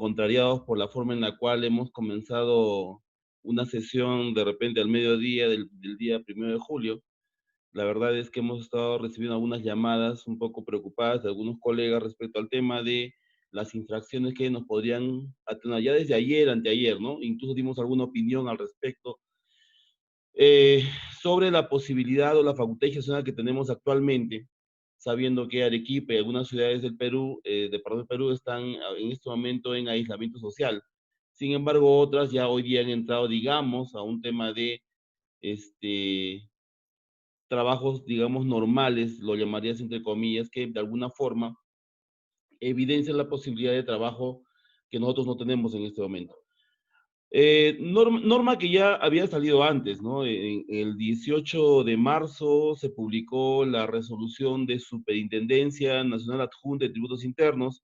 contrariados por la forma en la cual hemos comenzado una sesión de repente al mediodía del día 1 de julio. La verdad es que hemos estado recibiendo algunas llamadas un poco preocupadas de algunos colegas respecto al tema de las infracciones que nos podrían atenuar ya desde ayer, anteayer, ¿no? Incluso dimos alguna opinión al respecto eh, sobre la posibilidad o la facultad discrecional que tenemos actualmente, sabiendo que Arequipa y algunas ciudades del Perú, del Perú, están en este momento en aislamiento social. Sin embargo, otras ya hoy día han entrado, digamos, a un tema de este, trabajos, digamos, normales, lo llamarías entre comillas, que de alguna forma evidencian la posibilidad de trabajo que nosotros no tenemos en este momento. Norma que ya había salido antes, ¿no? El 18 de marzo se publicó la resolución de Superintendencia Nacional Adjunta de Tributos Internos,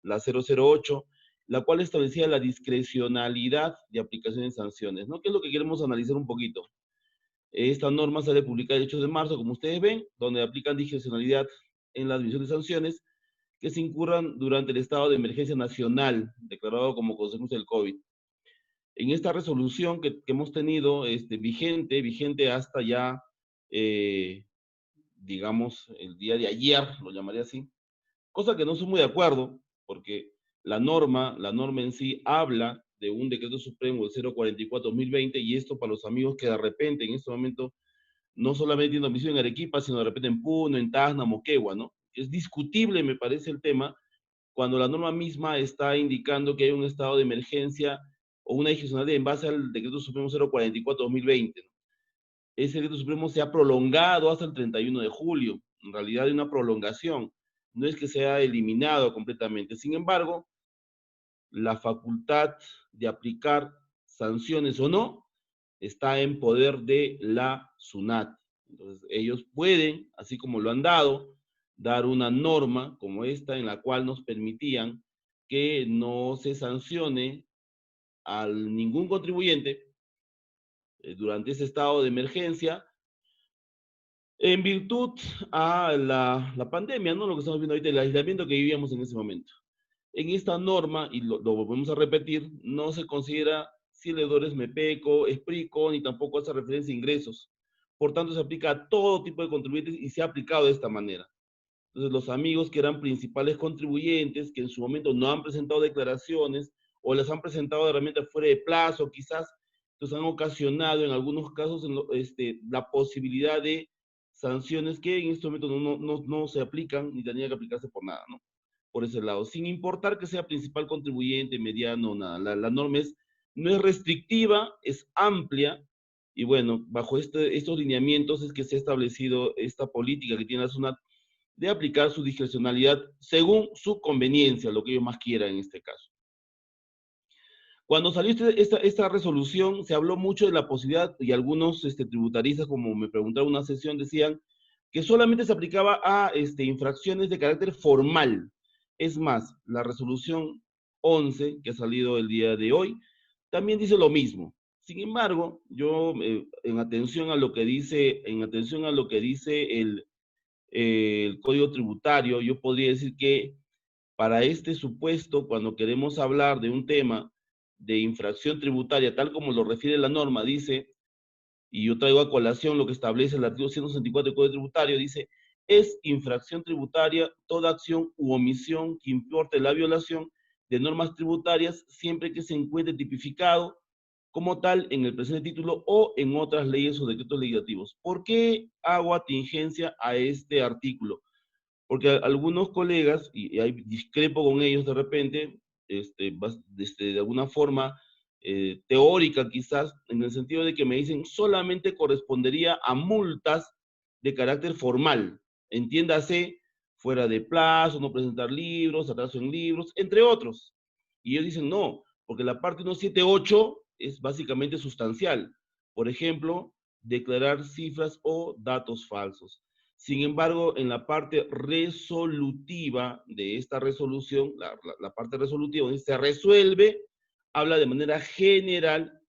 la 008, la cual establecía la discrecionalidad de aplicación de sanciones, ¿no? ¿Qué es lo que queremos analizar un poquito? Esta norma sale publicada el 8 de marzo, como ustedes ven, donde aplican discrecionalidad en la admisión de sanciones que se incurran durante el estado de emergencia nacional declarado como consecuencia del COVID. En esta resolución que hemos tenido vigente hasta ya, eh, digamos, el día de ayer, lo llamaría así, cosa que no estoy muy de acuerdo, porque la norma en sí habla de un decreto supremo del 044-2020, y esto para los amigos que de repente en este momento no solamente tienen domicilio en Arequipa, sino de repente en Puno, en Tacna, Moquegua, ¿no? Es discutible, me parece, el tema, cuando la norma misma está indicando que hay un estado de emergencia o una discrecionalidad en base al decreto supremo 044-2020. ¿No? Ese decreto supremo se ha prolongado hasta el 31 de julio. En realidad hay una prolongación. No es que se haya eliminado completamente. Sin embargo, la facultad de aplicar sanciones o no está en poder de la SUNAT. Entonces, ellos pueden, así como lo han dado, dar una norma como esta en la cual nos permitían que no se sancione a ningún contribuyente durante ese estado de emergencia en virtud a la pandemia, ¿no? Lo que estamos viendo ahorita, el aislamiento que vivíamos en ese momento. En esta norma, y lo volvemos a repetir, no se considera si el deudor es MEPECO, ESPRICO, ni tampoco hace referencia a ingresos. Por tanto, se aplica a todo tipo de contribuyentes y se ha aplicado de esta manera. Entonces, los amigos que eran principales contribuyentes, que en su momento no han presentado declaraciones o las han presentado de realmente fuera de plazo, quizás, entonces han ocasionado en algunos casos la posibilidad de sanciones que en este momento no se aplican ni tendrían que aplicarse por nada, ¿no? Por ese lado, sin importar que sea principal contribuyente, mediano, nada. La norma no es restrictiva, es amplia, y bueno, bajo estos lineamientos es que se ha establecido esta política que tiene la SUNAT de aplicar su discrecionalidad según su conveniencia, lo que ellos más quieran en este caso. Cuando salió esta resolución, se habló mucho de la posibilidad, y algunos tributaristas, como me preguntaron en una sesión, decían que solamente se aplicaba a infracciones de carácter formal. Es más, la resolución 11, que ha salido el día de hoy, también dice lo mismo. Sin embargo, yo, en atención a lo que dice el Código Tributario, yo podría decir que para este supuesto, cuando queremos hablar de un tema de infracción tributaria, tal como lo refiere la norma, dice, y yo traigo a colación lo que establece el artículo 164 del Código Tributario, dice, es infracción tributaria toda acción u omisión que importe la violación de normas tributarias siempre que se encuentre tipificado como tal en el presente título o en otras leyes o decretos legislativos. ¿Por qué hago atingencia a este artículo? Porque algunos colegas, y hay discrepo con ellos de repente, de alguna forma teórica quizás, en el sentido de que me dicen solamente correspondería a multas de carácter formal, entiéndase, fuera de plazo, no presentar libros, atraso en libros, entre otros. Y ellos dicen no, porque la parte 178 es básicamente sustancial. Por ejemplo, declarar cifras o datos falsos. Sin embargo, en la parte resolutiva de esta resolución, la parte resolutiva donde se resuelve, habla de manera general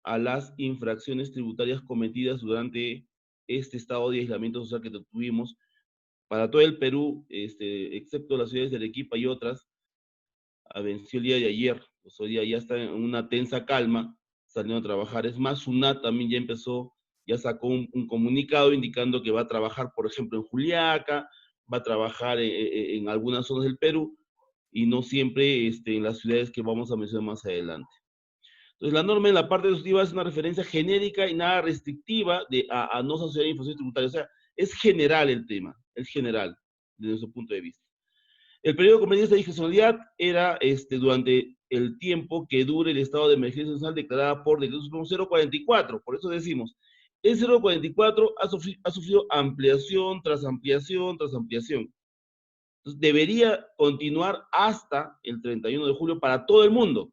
a las infracciones tributarias cometidas durante este estado de aislamiento social que tuvimos para todo el Perú, excepto las ciudades de Arequipa y otras, venció el día de ayer. Pues hoy día ya está en una tensa calma, saliendo a trabajar. Es más, SUNAT también ya empezó, ya sacó un comunicado indicando que va a trabajar, por ejemplo, en Juliaca, va a trabajar en algunas zonas del Perú, y no siempre en las ciudades que vamos a mencionar más adelante. Entonces, la norma en la parte exhaustiva es una referencia genérica y nada restrictiva a no sancionar infracciones tributarias. O sea, es general el tema, es general, desde nuestro punto de vista. El periodo de conveniencia de discrecionalidad era durante el tiempo que dure el estado de emergencia nacional declarada por Decreto Supremo 044. Por eso decimos, el 044 ha sufrido ampliación tras ampliación tras ampliación. Entonces, debería continuar hasta el 31 de julio para todo el mundo.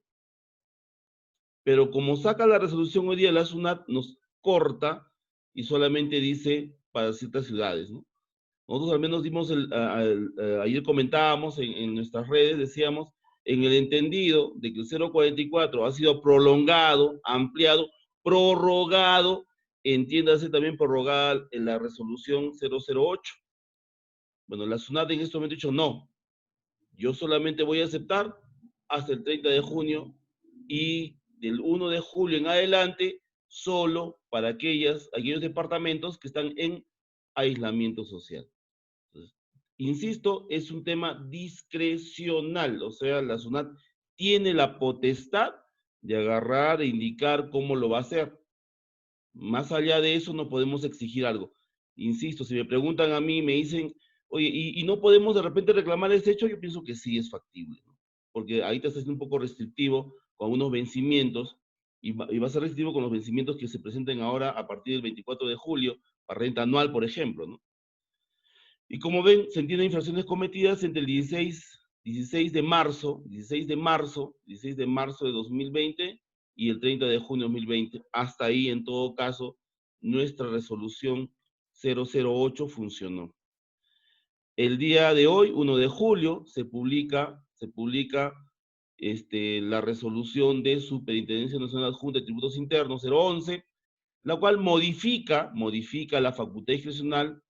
Pero como saca la resolución hoy día, la SUNAT nos corta y solamente dice para ciertas ciudades, ¿no? Nosotros al menos dimos, ayer comentábamos en nuestras redes, decíamos, en el entendido de que el 044 ha sido prolongado, ampliado, prorrogado, entiéndase también prorrogada en la resolución 008. Bueno, la SUNAT en este momento ha dicho no, yo solamente voy a aceptar hasta el 30 de junio y del 1 de julio en adelante, solo para aquellos departamentos que están en aislamiento social. Entonces, insisto, es un tema discrecional, o sea, la SUNAT tiene la potestad de agarrar e indicar cómo lo va a hacer. Más allá de eso, no podemos exigir algo. Insisto, si me preguntan a mí, me dicen, oye, ¿y no podemos de repente reclamar ese hecho? Yo pienso que sí es factible, ¿no? Porque ahí te estás siendo un poco restrictivo con unos vencimientos y va a ser restrictivo con los vencimientos que se presenten ahora a partir del 24 de julio, para renta anual, por ejemplo, ¿no? Y como ven, se entienden infracciones cometidas entre el 16 de marzo, 16 de marzo de 2020 y el 30 de junio de 2020. Hasta ahí, en todo caso, nuestra resolución 008 funcionó. El día de hoy, 1 de julio, se publica la resolución de Superintendencia Nacional Adjunta de Tributos Internos 011, la cual modifica la facultad discrecional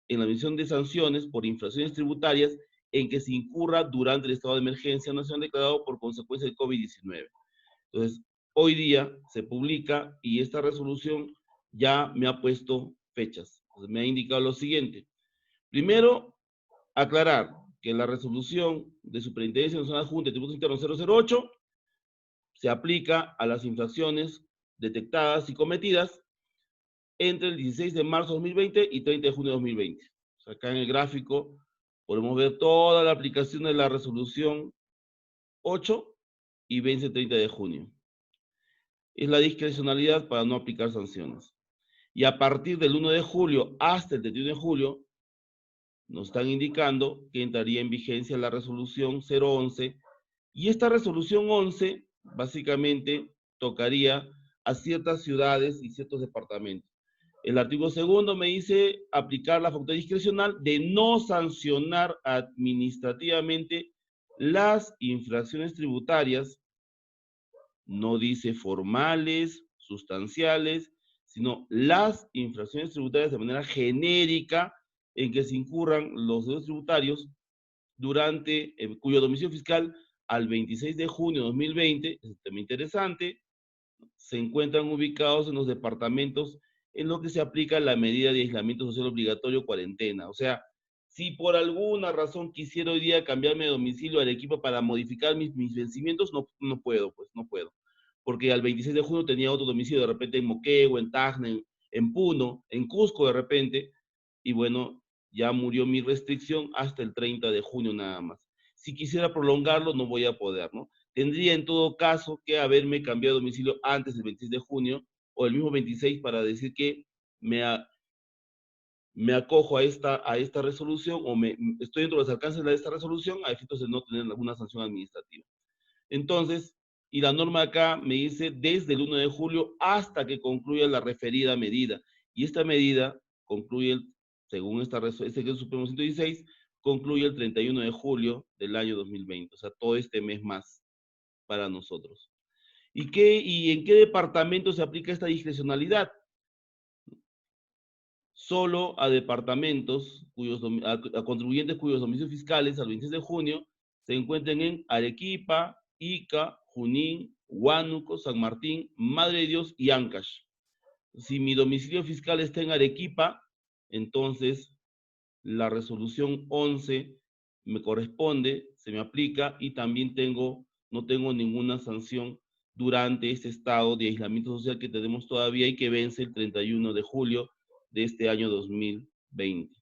en la emisión de sanciones por infracciones tributarias en que se incurra durante el estado de emergencia nacional declarado por consecuencia del COVID-19. Entonces, hoy día se publica y esta resolución ya me ha puesto fechas. Entonces, me ha indicado lo siguiente. Primero, aclarar que la resolución de Superintendencia Nacional Adjunta de Tributos Internos 008 se aplica a las infracciones detectadas y cometidas entre el 16 de marzo de 2020 y 30 de junio de 2020. O sea, acá en el gráfico podemos ver toda la aplicación de la resolución 8 y vence el 30 de junio. Es la discrecionalidad para no aplicar sanciones. Y a partir del 1 de julio hasta el 31 de julio, nos están indicando que entraría en vigencia la resolución 011, y esta resolución 11 básicamente tocaría a ciertas ciudades y ciertos departamentos. El artículo segundo me dice aplicar la facultad discrecional de no sancionar administrativamente las infracciones tributarias, no dice formales, sustanciales, sino las infracciones tributarias de manera genérica en que se incurran los delitos tributarios durante cuyo domicilio fiscal al 26 de junio de 2020, es un tema interesante, se encuentran ubicados en los departamentos en los que se aplica la medida de aislamiento social obligatorio cuarentena. O sea, si por alguna razón quisiera hoy día cambiarme de domicilio al equipo para modificar mis vencimientos, no puedo, pues no puedo. Porque al 26 de junio tenía otro domicilio, de repente en Moquegua, en Tacna, en Puno, en Cusco de repente, y bueno, ya murió mi restricción hasta el 30 de junio nada más. Si quisiera prolongarlo, no voy a poder, ¿no? Tendría en todo caso que haberme cambiado de domicilio antes del 26 de junio o el mismo 26 para decir que me, me acojo a esta resolución o estoy dentro de los alcances de esta resolución a efectos de no tener alguna sanción administrativa. Entonces, y la norma acá me dice desde el 1 de julio hasta que concluya la referida medida. Y esta medida concluye, según este decreto supremo 116, concluye el 31 de julio del año 2020. O sea, todo este mes más para nosotros. ¿Y en qué departamento se aplica esta discrecionalidad? Solo a departamentos, a contribuyentes cuyos domicilios fiscales al 26 de junio se encuentren en Arequipa, Ica, Junín, Huánuco, San Martín, Madre de Dios y Ancash. Si mi domicilio fiscal está en Arequipa, entonces la resolución 11 me corresponde, se me aplica y también no tengo ninguna sanción durante este estado de aislamiento social que tenemos todavía y que vence el 31 de julio de este año 2020.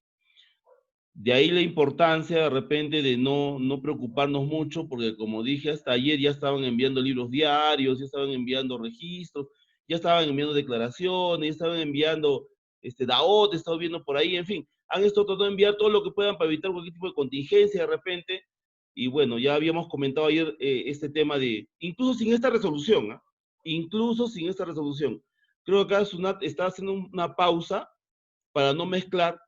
De ahí la importancia de repente de no preocuparnos mucho, porque como dije hasta ayer ya estaban enviando libros diarios, ya estaban enviando registros, ya estaban enviando declaraciones, ya estaban enviando DAOT, estado viendo por ahí, en fin, han estado tratando de enviar todo lo que puedan para evitar cualquier tipo de contingencia de repente. Y bueno, ya habíamos comentado ayer este tema de, incluso sin esta resolución, ¿eh? Incluso sin esta resolución. Creo que acá SUNAT está haciendo una pausa para no mezclar,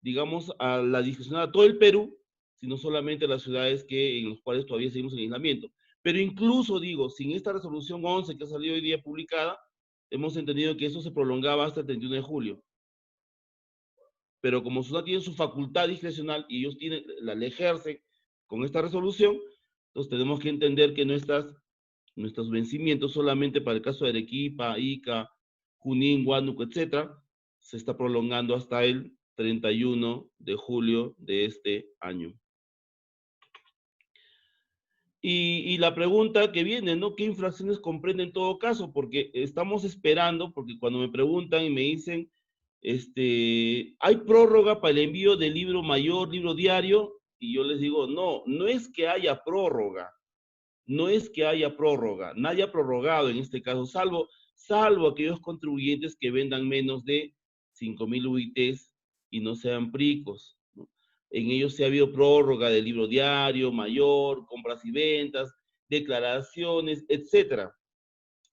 digamos, a la discusión a todo el Perú, sino solamente a las ciudades en las cuales todavía seguimos en aislamiento. Pero incluso, digo, sin esta resolución 11 que ha salido hoy día publicada, hemos entendido que eso se prolongaba hasta el 31 de julio. Pero como SUNAT tiene su facultad discrecional y ellos la ejercen con esta resolución, entonces tenemos que entender que nuestros vencimientos solamente para el caso de Arequipa, Ica, Junín, Huánuco, etcétera, se está prolongando hasta el 31 de julio de este año. Y la pregunta que viene, ¿no? ¿Qué infracciones comprende en todo caso? Porque estamos esperando, porque cuando me preguntan y me dicen, ¿hay prórroga para el envío del libro mayor, libro diario? Y yo les digo, no es que haya prórroga, no es que haya prórroga, nadie ha prorrogado en este caso, salvo aquellos contribuyentes que vendan menos de 5.000 UITs y no sean pricos, ¿no? En ellos se ha habido prórroga del libro diario, mayor, compras y ventas, declaraciones, etcétera,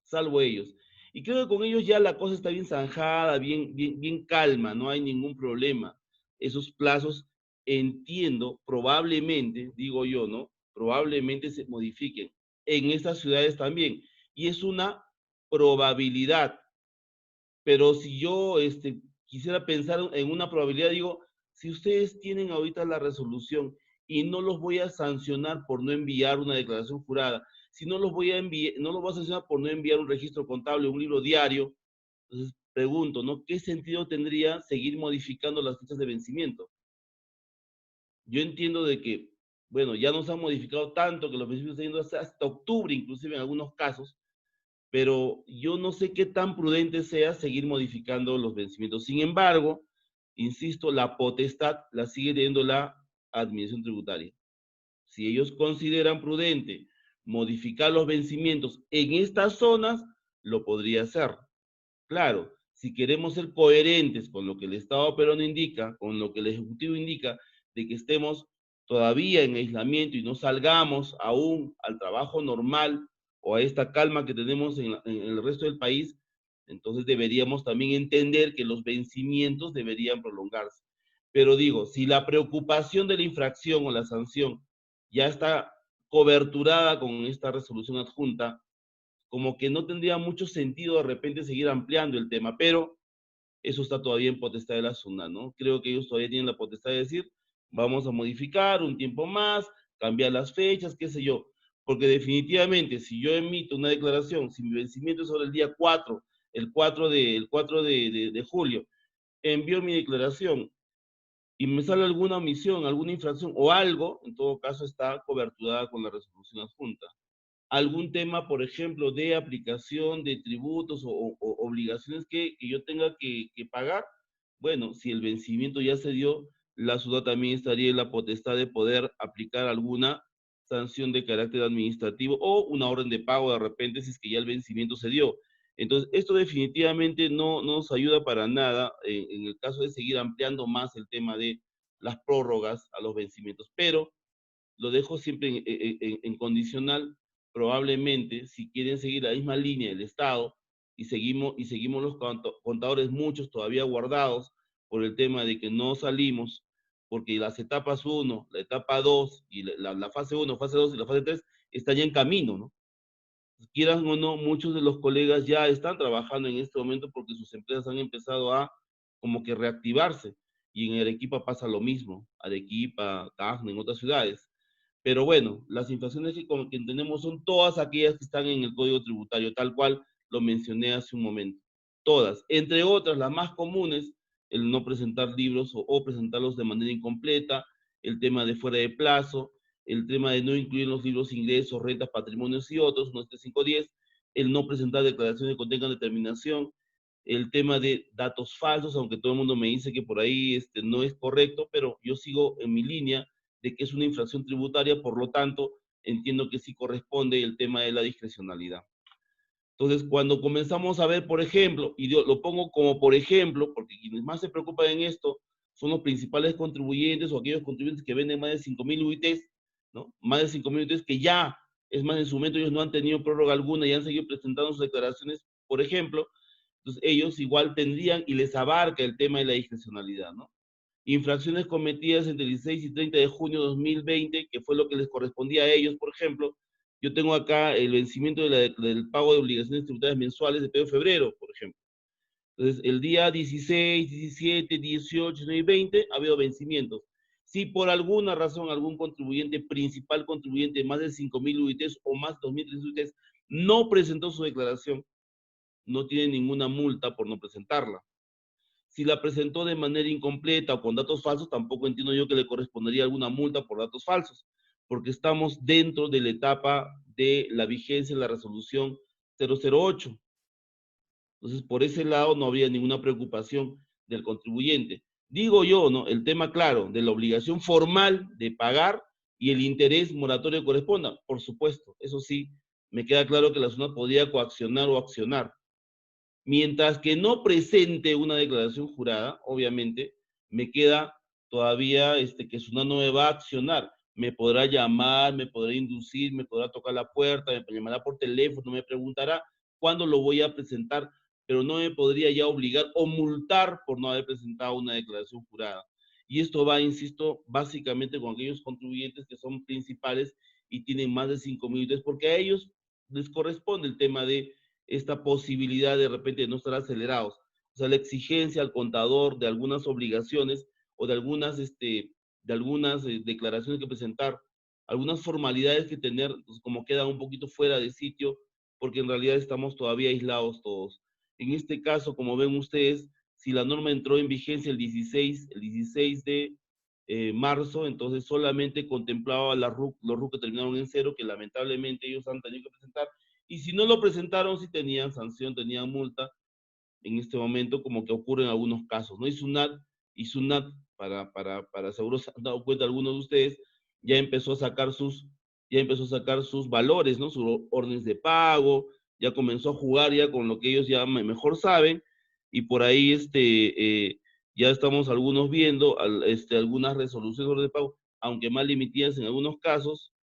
salvo ellos. Y creo que con ellos ya la cosa está bien zanjada, bien calma, no hay ningún problema. Esos plazos, entiendo, probablemente, digo yo, ¿no? Probablemente se modifiquen en estas ciudades también. Y es una probabilidad. Pero si yo quisiera pensar en una probabilidad, digo, si ustedes tienen ahorita la resolución y no los voy a sancionar por no enviar una declaración jurada, si no los voy a enviar, no los voy a sancionar por no enviar un registro contable, un libro diario, entonces pregunto, ¿no? ¿Qué sentido tendría seguir modificando las fechas de vencimiento? Yo entiendo de que, bueno, ya nos han modificado tanto que los vencimientos están yendo hasta octubre, inclusive en algunos casos, pero yo no sé qué tan prudente sea seguir modificando los vencimientos. Sin embargo, insisto, la potestad la sigue teniendo la Administración Tributaria. Si ellos consideran prudente modificar los vencimientos en estas zonas, lo podría hacer. Claro, si queremos ser coherentes con lo que el Estado peruano indica, con lo que el Ejecutivo indica, de que estemos todavía en aislamiento y no salgamos aún al trabajo normal o a esta calma que tenemos en el resto del país, entonces deberíamos también entender que los vencimientos deberían prolongarse. Pero digo, si la preocupación de la infracción o la sanción ya está coberturada con esta resolución adjunta, como que no tendría mucho sentido de repente seguir ampliando el tema, pero eso está todavía en potestad de la SUNAT, ¿no? Creo que ellos todavía tienen la potestad de decir, vamos a modificar un tiempo más, cambiar las fechas, qué sé yo, porque definitivamente si yo emito una declaración, si mi vencimiento es sobre el día 4, el 4 de julio, envío mi declaración y me sale alguna omisión, alguna infracción o algo, en todo caso está coberturada con la resolución adjunta. Algún tema, por ejemplo, de aplicación de tributos o obligaciones que yo tenga que pagar, bueno, si el vencimiento ya se dio, la ciudad también estaría en la potestad de poder aplicar alguna sanción de carácter administrativo o una orden de pago de repente si es que ya el vencimiento se dio. Entonces, esto definitivamente no nos ayuda para nada en el caso de seguir ampliando más el tema de las prórrogas a los vencimientos, pero lo dejo siempre en condicional. Probablemente, si quieren seguir la misma línea del Estado y seguimos los contadores, muchos todavía guardados por el tema de que no salimos, porque las etapas 1, la etapa 2 y la fase 1, fase 2 y la fase 3 están ya en camino, ¿no? Quieran o no, muchos de los colegas ya están trabajando en este momento porque sus empresas han empezado a como que reactivarse. Y en Arequipa pasa lo mismo, Arequipa, Tacna, en otras ciudades. Pero bueno, las infracciones que, como que tenemos son todas aquellas que están en el Código Tributario, tal cual lo mencioné hace un momento. Todas. Entre otras, las más comunes, el no presentar libros o presentarlos de manera incompleta, el tema de fuera de plazo, el tema de no incluir en los libros ingresos, rentas, patrimonios y otros, 17510, el no presentar declaraciones que contengan determinación, el tema de datos falsos, aunque todo el mundo me dice que por ahí no es correcto, pero yo sigo en mi línea de que es una infracción tributaria, por lo tanto, entiendo que sí corresponde el tema de la discrecionalidad. Entonces, cuando comenzamos a ver, por ejemplo, y yo lo pongo como por ejemplo, porque quienes más se preocupan en esto son los principales contribuyentes o aquellos contribuyentes que venden más de 5.000 UITs, ¿no? Más de 5.000 UITs que ya, es más, en su momento ellos no han tenido prórroga alguna y han seguido presentando sus declaraciones, por ejemplo. Entonces, ellos igual tendrían y les abarca el tema de la discrecionalidad, ¿no? Infracciones cometidas entre el 16 y 30 de junio de 2020, que fue lo que les correspondía a ellos, por ejemplo. Yo tengo acá el vencimiento del pago de obligaciones tributarias mensuales de febrero, por ejemplo. Entonces, el día 16, 17, 18, 19 y 20 ha habido vencimientos. Si por alguna razón algún contribuyente, principal contribuyente, más de 5.000 UITs o más de 2.300 UITs, no presentó su declaración, no tiene ninguna multa por no presentarla. Si la presentó de manera incompleta o con datos falsos, tampoco entiendo yo que le correspondería alguna multa por datos falsos, porque estamos dentro de la etapa de la vigencia de la resolución 008. Entonces, por ese lado no habría ninguna preocupación del contribuyente. Digo yo, ¿no? El tema claro de la obligación formal de pagar y el interés moratorio que corresponda, por supuesto, eso sí, me queda claro que la SUNAT podría coaccionar o accionar. Mientras que no presente una declaración jurada, obviamente, me queda todavía que SUNAT no me va a accionar. Me podrá llamar, me podrá inducir, me podrá tocar la puerta, me llamará por teléfono, me preguntará cuándo lo voy a presentar, pero no me podría ya obligar o multar por no haber presentado una declaración jurada. Y esto va, insisto, básicamente con aquellos contribuyentes que son principales y tienen más de 5.000, porque a ellos les corresponde el tema de esta posibilidad de repente de no estar acelerados. O sea, la exigencia al contador de algunas obligaciones o de algunas declaraciones que presentar, algunas formalidades que tener, pues, como quedan un poquito fuera de sitio, porque en realidad estamos todavía aislados todos. En este caso, como ven ustedes, si la norma entró en vigencia el 16 de marzo, entonces solamente contemplaba los RUC que terminaron en cero, que lamentablemente ellos han tenido que presentar, y si no lo presentaron, sí tenían sanción, tenían multa en este momento, como que ocurre en algunos casos, ¿no? Y SUNAT para seguro se han dado cuenta algunos de ustedes, ya empezó a sacar sus valores, ¿no? Sus órdenes de pago, ya comenzó a jugar ya con lo que ellos ya mejor saben, y por ahí ya estamos algunos viendo algunas resoluciones de pago, aunque más limitadas en algunos casos,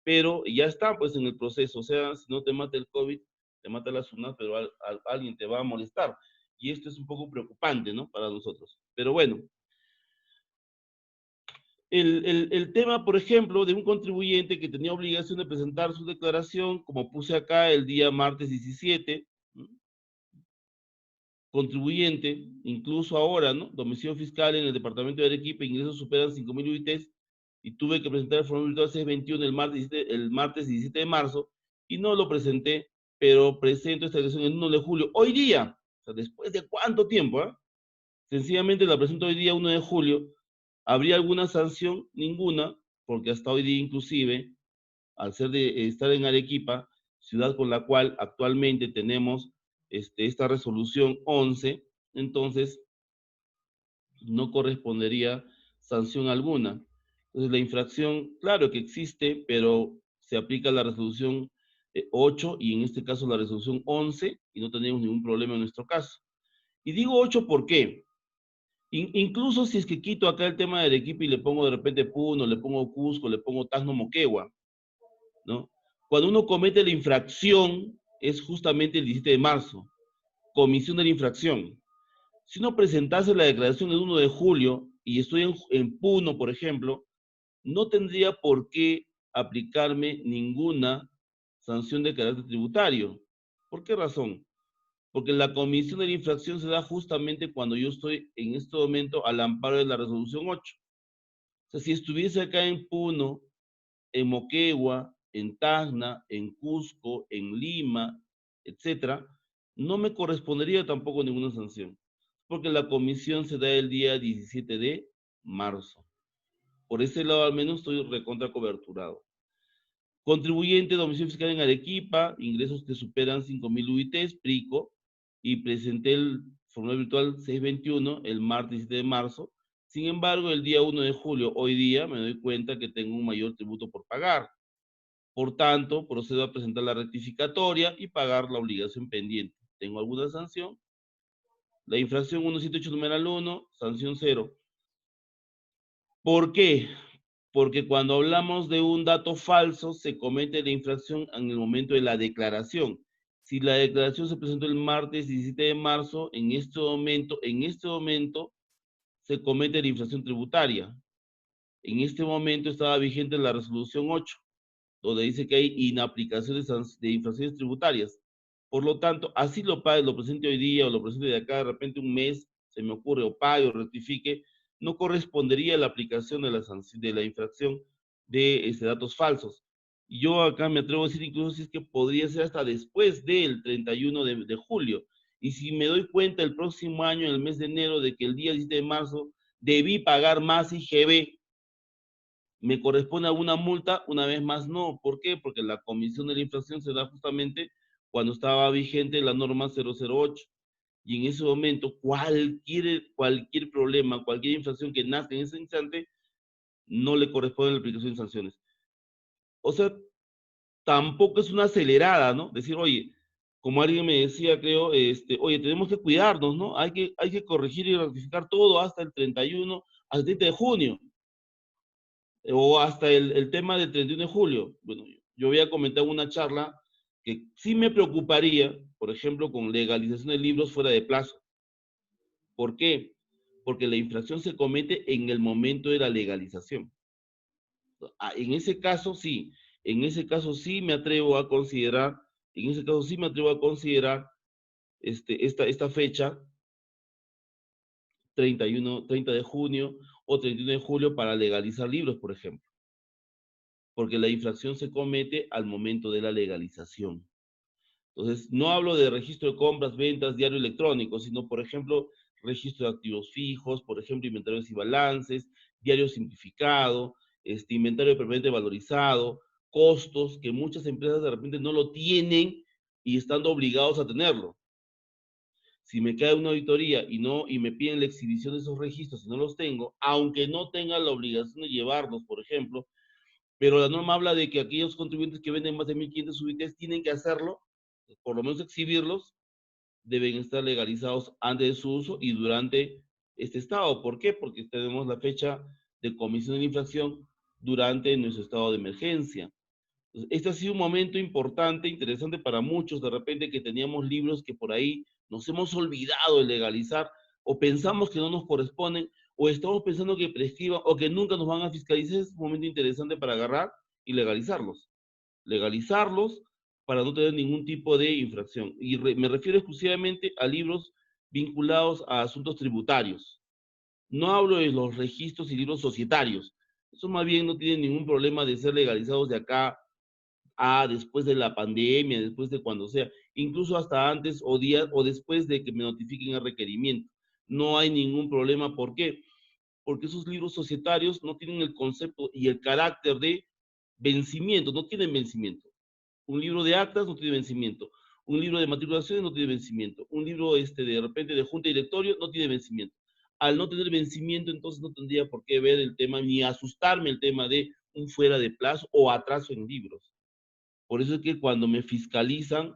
pero ya está pues en el proceso. O sea, si no te mata el COVID, te mata la SUNAT, pero alguien te va a molestar. Y esto es un poco preocupante, ¿no? Para nosotros. Pero bueno, el tema, por ejemplo, de un contribuyente que tenía obligación de presentar su declaración, como puse acá el día martes 17, ¿no? Contribuyente, incluso ahora, ¿no? Domicilio fiscal en el departamento de Arequipa, ingresos superan 5.000 UITs y tuve que presentar el formulario C21 el martes 17 de marzo y no lo presenté, pero presento esta declaración el 1 de julio. Hoy día, o sea, después de cuánto tiempo, ¿eh? Sencillamente la presento hoy día, 1 de julio. ¿Habría alguna sanción? Ninguna, porque hasta hoy día inclusive, al ser de estar en Arequipa, ciudad con la cual actualmente tenemos esta resolución 11, entonces no correspondería sanción alguna. Entonces la infracción, claro que existe, pero se aplica la resolución 8 y en este caso la resolución 11 y no tenemos ningún problema en nuestro caso. Y digo 8 ¿por qué? Incluso si es que quito acá el tema de Arequipa y le pongo de repente Puno, le pongo Cusco, le pongo Tacno, Moquegua, ¿no? Cuando uno comete la infracción, es justamente el 17 de marzo, comisión de la infracción. Si uno presentase la declaración el 1 de julio y estoy en Puno, por ejemplo, no tendría por qué aplicarme ninguna sanción de carácter tributario. ¿Por qué razón? Porque la comisión de la infracción se da justamente cuando yo estoy en este momento al amparo de la resolución 8. O sea, si estuviese acá en Puno en Moquegua, en Tacna, en Cusco, en Lima, etcétera, no me correspondería tampoco ninguna sanción, porque la comisión se da el día 17 de marzo. Por ese lado al menos estoy recontra coberturado. Contribuyente, domicilio fiscal en Arequipa, ingresos que superan 5.000 UITs, PRICO, y presenté el formulario virtual 621 el martes 7 de marzo. Sin embargo, el día 1 de julio, hoy día, me doy cuenta que tengo un mayor tributo por pagar. Por tanto, procedo a presentar la rectificatoria y pagar la obligación pendiente. ¿Tengo alguna sanción? La infracción 178 numeral 1, sanción 0. ¿Por qué? Porque cuando hablamos de un dato falso, se comete la infracción en el momento de la declaración. Si la declaración se presentó el martes 17 de marzo, en este momento se comete la infracción tributaria. En este momento estaba vigente la resolución 8, donde dice que hay inaplicación de infracciones tributarias. Por lo tanto, así lo pague, lo presente hoy día o lo presente de acá de repente un mes, se me ocurre, o pague o rectifique, no correspondería a la aplicación de la infracción de datos falsos. Y yo acá me atrevo a decir incluso si es que podría ser hasta después del 31 de julio. Y si me doy cuenta el próximo año, en el mes de enero, de que el día 17 de marzo debí pagar más IGB, ¿me corresponde alguna multa? Una vez más, no. ¿Por qué? Porque la comisión de la infracción se da justamente cuando estaba vigente la norma 008. Y en ese momento, cualquier problema, cualquier infracción que nazca en ese instante, no le corresponde la aplicación de sanciones. O sea, tampoco es una acelerada, ¿no? Decir, oye, como alguien me decía, creo, oye, tenemos que cuidarnos, ¿no? Hay que corregir y rectificar todo hasta el 31, hasta el 30 de junio. O hasta el tema del 31 de julio. Bueno, yo había comentado en una charla que sí me preocuparía, por ejemplo, con legalización de libros fuera de plazo. ¿Por qué? Porque la infracción se comete en el momento de la legalización. En ese caso sí, en ese caso sí me atrevo a considerar, en ese caso sí me atrevo a considerar esta fecha, 30 de junio o 31 de julio para legalizar libros, por ejemplo, porque la infracción se comete al momento de la legalización. Entonces, no hablo de registro de compras, ventas, diario electrónico, sino, por ejemplo, registro de activos fijos, por ejemplo, inventarios y balances, diario simplificado, inventario permanente valorizado, costos que muchas empresas de repente no lo tienen y están obligados a tenerlo. Si me cae una auditoría y me piden la exhibición de esos registros y no los tengo, aunque no tenga la obligación de llevarlos, por ejemplo, pero la norma habla de que aquellos contribuyentes que venden más de 1.500 UITs tienen que hacerlo, por lo menos exhibirlos, deben estar legalizados antes de su uso y durante este estado. ¿Por qué? Porque tenemos la fecha de comisión de la infracción durante nuestro estado de emergencia. Entonces, este ha sido un momento importante, interesante para muchos, de repente que teníamos libros que por ahí nos hemos olvidado de legalizar o pensamos que no nos corresponden o estamos pensando que prescriban o que nunca nos van a fiscalizar. Es un momento interesante para agarrar y legalizarlos. Legalizarlos para no tener ningún tipo de infracción. Y me refiero exclusivamente a libros vinculados a asuntos tributarios. No hablo de los registros y libros societarios. Eso más bien no tiene ningún problema de ser legalizados de acá a después de la pandemia, después de cuando sea, incluso hasta antes o días o después de que me notifiquen el requerimiento. No hay ningún problema. ¿Por qué? Porque esos libros societarios no tienen el concepto y el carácter de vencimiento, no tienen vencimiento. Un libro de actas no tiene vencimiento. Un libro de matriculaciones no tiene vencimiento. Un libro de repente de junta de directorio no tiene vencimiento. Al no tener vencimiento, entonces no tendría por qué ver el tema ni asustarme el tema de un fuera de plazo o atraso en libros. Por eso es que cuando me fiscalizan,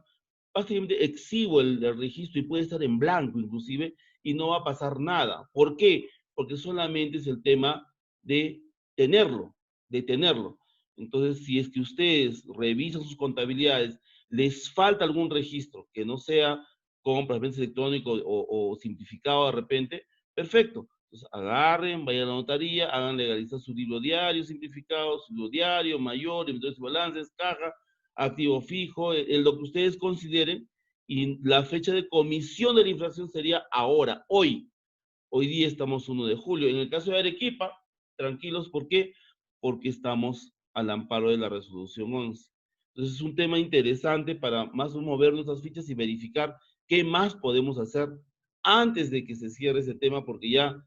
básicamente exhibo el registro y puede estar en blanco inclusive y no va a pasar nada. ¿Por qué? Porque solamente es el tema de tenerlo, de tenerlo. Entonces, si es que ustedes revisan sus contabilidades, les falta algún registro que no sea compras, ventas electrónico o simplificado de repente, perfecto. Entonces, agarren, vayan a la notaría, hagan legalizar su libro diario simplificado, su libro diario, mayor, inventarios y balances, caja, activo fijo, lo que ustedes consideren, y la fecha de comisión de la infracción sería ahora, hoy. Hoy día estamos 1 de julio. En el caso de Arequipa, tranquilos, ¿por qué? Porque estamos al amparo de la resolución 11. Entonces es un tema interesante para más mover nuestras fichas y verificar qué más podemos hacer antes de que se cierre ese tema, porque ya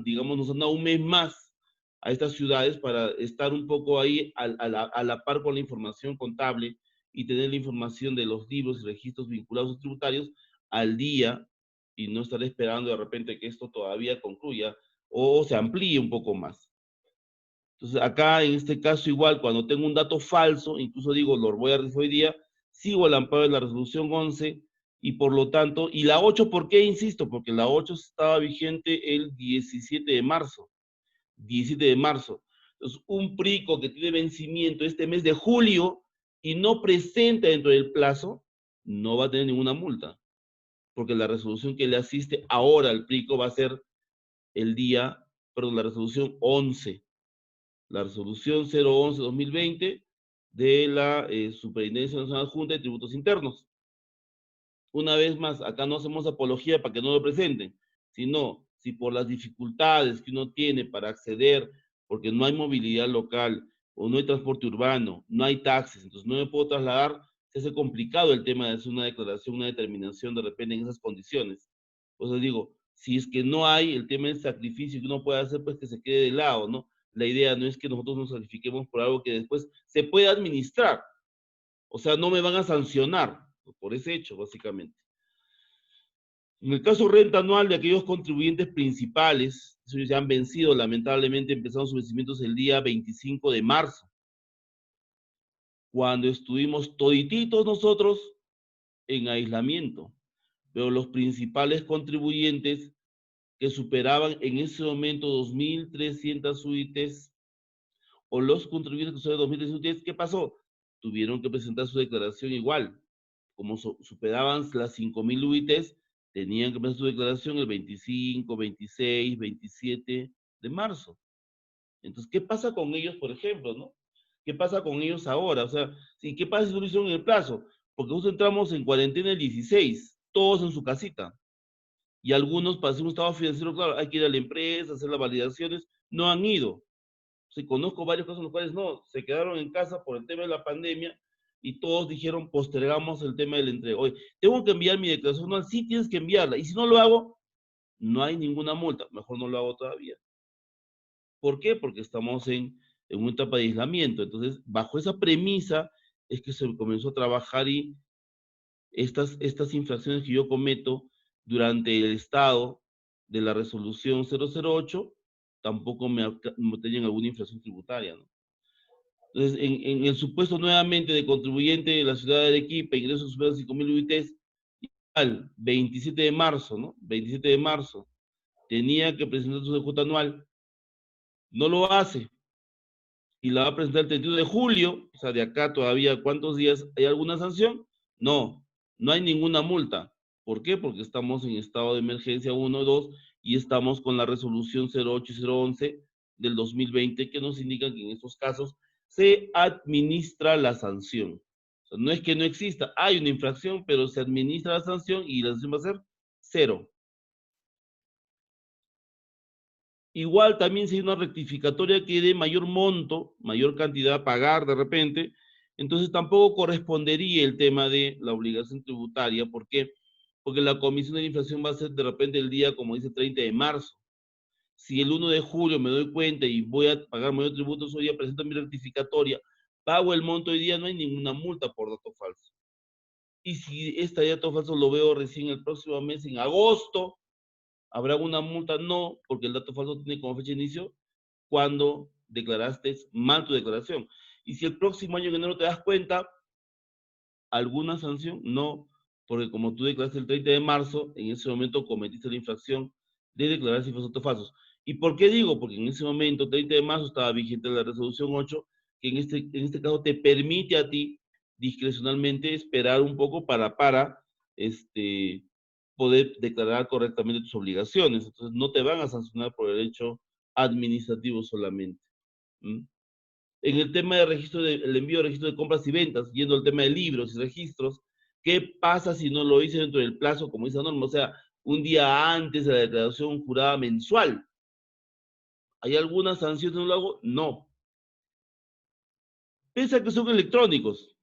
digamos, nos han dado un mes más a estas ciudades para estar un poco ahí a la par con la información contable y tener la información de los libros y registros vinculados tributarios al día y no estar esperando de repente que esto todavía concluya o se amplíe un poco más. Entonces, acá en este caso igual, cuando tengo un dato falso, incluso digo, lo voy a recibir hoy día, sigo al amparo de la resolución 11 y por lo tanto, y la 8, ¿por qué insisto? Porque la 8 estaba vigente el 17 de marzo. 17 de marzo. Entonces, un PRICO que tiene vencimiento este mes de julio y no presenta dentro del plazo, no va a tener ninguna multa, porque la resolución que le asiste ahora al PRICO va a ser la resolución 11, la resolución 011-2020 de la Superintendencia Nacional Junta de Tributos Internos. Una vez más, acá no hacemos apología para que no lo presenten, sino si por las dificultades que uno tiene para acceder, porque no hay movilidad local, o no hay transporte urbano, no hay taxis, entonces no me puedo trasladar, se hace complicado el tema de hacer una declaración, una determinación de repente en esas condiciones. Por eso digo, si es que no hay el tema del sacrificio que uno puede hacer, pues que se quede de lado, ¿no? La idea no es que nosotros nos sacrifiquemos por algo que después se puede administrar. O sea, no me van a sancionar por ese hecho, básicamente. En el caso renta anual de aquellos contribuyentes principales, esos ya han vencido, lamentablemente empezaron sus vencimientos el día 25 de marzo, cuando estuvimos todititos nosotros en aislamiento. Pero los principales contribuyentes que superaban en ese momento 2.300 UITs, o los contribuyentes que superaban 2.300 UITs, ¿qué pasó? Tuvieron que presentar su declaración igual. Como superaban las 5.000 UITs, tenían que presentar su declaración el 25, 26, 27 de marzo. Entonces, ¿qué pasa con ellos, por ejemplo, no? ¿Qué pasa con ellos ahora? O sea, ¿sí? ¿Qué pasa si no lo hicieron en el plazo? Porque nosotros entramos en cuarentena el 16, todos en su casita. Y algunos, para hacer un estado financiero, claro, hay que ir a la empresa, hacer las validaciones, no han ido. Sí, conozco varios casos en los cuales no, se quedaron en casa por el tema de la pandemia y todos dijeron postergamos el tema del entrega. Oye, tengo que enviar mi declaración anual, sí tienes que enviarla. Y si no lo hago, no hay ninguna multa. Mejor no lo hago todavía. ¿Por qué? Porque estamos en una etapa de aislamiento. Entonces, bajo esa premisa es que se comenzó a trabajar y estas infracciones que yo cometo durante el estado de la resolución 008 tampoco me tenían alguna infracción tributaria, ¿no? Entonces, en el supuesto nuevamente de contribuyente de la ciudad de Arequipa, ingresos superiores a 5.000 UITs, al 27 de marzo, ¿no? 27 de marzo, tenía que presentar su cuota anual, no lo hace, y la va a presentar el 31 de julio, o sea, de acá todavía, ¿cuántos días? ¿Hay alguna sanción? No, no hay ninguna multa. ¿Por qué? Porque estamos en estado de emergencia 1, 2 y estamos con la resolución 08 y 011 del 2020 que nos indican que en estos casos se administra la sanción. O sea, no es que no exista, hay una infracción, pero se administra la sanción y la sanción va a ser 0. Igual también si hay una rectificatoria que dé mayor monto, mayor cantidad a pagar de repente, entonces tampoco correspondería el tema de la obligación tributaria. ¿Por qué? Porque la comisión de la inflación va a ser de repente el día, como dice, 30 de marzo. Si el 1 de julio me doy cuenta y voy a pagar mayor tributo, hoy día presento mi rectificatoria, pago el monto hoy día, no hay ninguna multa por dato falso. Y si este dato falso lo veo recién el próximo mes, en agosto, ¿habrá una multa? No, porque el dato falso tiene como fecha de inicio cuando declaraste mal tu declaración. Y si el próximo año en enero te das cuenta, ¿alguna sanción? No, porque como tú declaraste el 30 de marzo, en ese momento cometiste la infracción de declarar cifras falsos. ¿Y por qué digo? Porque en ese momento, 30 de marzo, estaba vigente la resolución 8, que en este caso te permite a ti discrecionalmente esperar un poco para este, poder declarar correctamente tus obligaciones. Entonces, no te van a sancionar por el hecho administrativo solamente. ¿Mm? En el tema de registro el envío de registro de compras y ventas, yendo al tema de libros y registros, ¿qué pasa si no lo hice dentro del plazo, como dice la norma? O sea, un día antes de la declaración jurada mensual. ¿Hay alguna sanción si no lo hago? No. pese a que son electrónicos.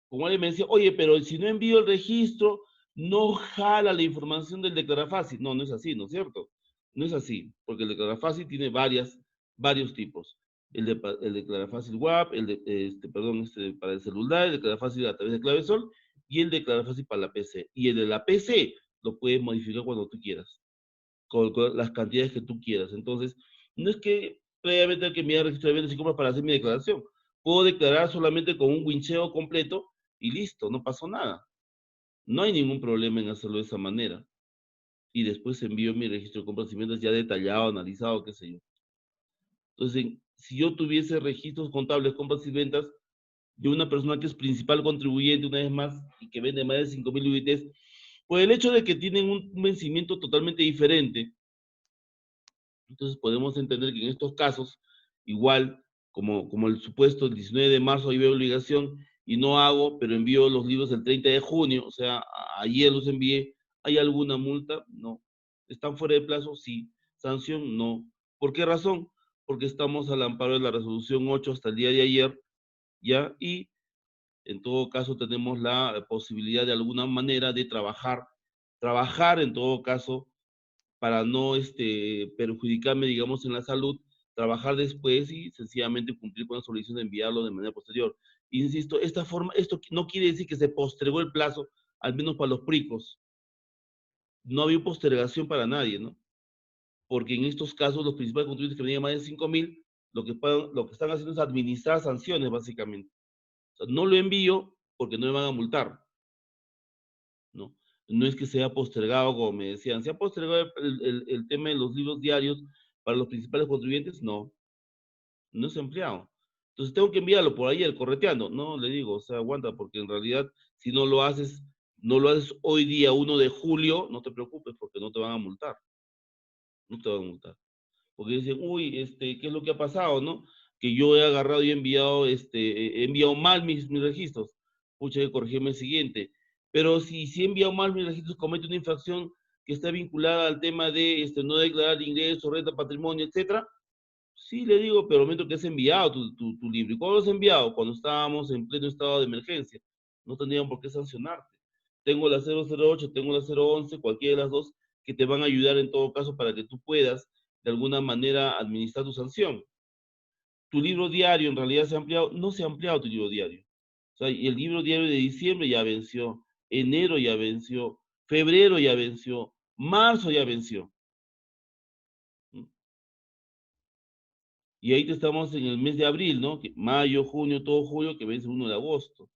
Como alguien me decía, oye, pero si no envío el registro, no jala la información del Declarafácil. No, no es así, ¿no es cierto? No es así, porque el Declarafácil tiene varios tipos. El Declarafácil WAP, para el celular, el Declarafácil a través de Clavesol y el Declarafácil para la PC. Y el de la PC lo puedes modificar cuando tú quieras, con las cantidades que tú quieras. Entonces, no es que previamente hay que enviar registro de ventas y compras para hacer mi declaración. Puedo declarar solamente con un wincheo completo y listo, no pasó nada. No hay ningún problema en hacerlo de esa manera. Y después envío mi registro de compras y ventas ya detallado, analizado, qué sé yo. Entonces, si yo tuviese registros contables, compras y ventas de una persona que es principal contribuyente, una vez más, y que vende más de 5.000 UITs, por el hecho de que tienen un vencimiento totalmente diferente, entonces podemos entender que en estos casos, igual, como el supuesto el 19 de marzo, ahí veo obligación y no hago, pero envío los libros el 30 de junio, o sea, ayer los envié, ¿hay alguna multa? No. ¿Están fuera de plazo? Sí. ¿Sanción? No. ¿Por qué razón? Porque estamos al amparo de la resolución 8 hasta el día de ayer, ¿ya? Y en todo caso tenemos la posibilidad de alguna manera de trabajar en todo caso para no perjudicarme, digamos, en la salud, trabajar después y sencillamente cumplir con la obligación de enviarlo de manera posterior. Insisto, esto no quiere decir que se postergó el plazo, al menos para los pricos. No había postergación para nadie, ¿no? Porque en estos casos los principales contribuyentes que venían más de 5.000, lo que están haciendo es administrar sanciones, básicamente. O sea, no lo envío porque no me van a multar, ¿no? No es que se haya postergado, como me decían, ¿se ha postergado el tema de los libros diarios para los principales contribuyentes? No, no es empleado. Entonces tengo que enviarlo por ayer, correteando. No, le digo, o sea, aguanta, porque en realidad, si no lo haces hoy día 1 de julio, no te preocupes, porque no te van a multar. No te van a multar. Porque dicen, uy, ¿qué es lo que ha pasado, no? Que yo he agarrado y he enviado, he enviado mal mis registros. Pucha, hay que corregirme el siguiente. Pero si he enviado mal mis registros, comete una infracción que está vinculada al tema de no declarar ingresos, renta, patrimonio, etcétera. Sí, le digo, pero el momento que has enviado tu libro. ¿Y cuándo lo has enviado? Cuando estábamos en pleno estado de emergencia. No tendrían por qué sancionarte. Tengo la 008, tengo la 011, cualquiera de las dos, que te van a ayudar en todo caso para que tú puedas de alguna manera administrar tu sanción. Tu libro diario en realidad se ha ampliado, no se ha ampliado tu libro diario. O sea, y el libro diario de diciembre ya venció, enero ya venció, febrero ya venció, marzo ya venció. Y ahí estamos en el mes de abril, ¿no? Mayo, junio, todo julio, que vence 1 de agosto.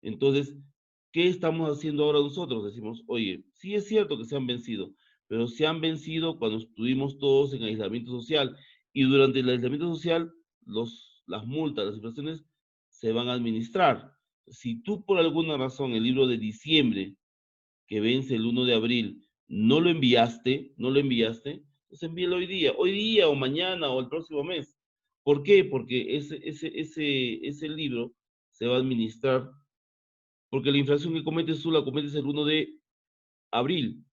Entonces, ¿qué estamos haciendo ahora nosotros? Decimos, oye, sí es cierto que se han vencido, pero se han vencido cuando estuvimos todos en aislamiento social. Y durante el aislamiento social, las multas, las infracciones se van a administrar. Si tú por alguna razón el libro de diciembre, que vence el 1 de abril, no lo enviaste, pues envíalo hoy día o mañana o el próximo mes. ¿Por qué? Porque ese libro se va a administrar porque la infracción que cometes tú la cometes el 1 de abril,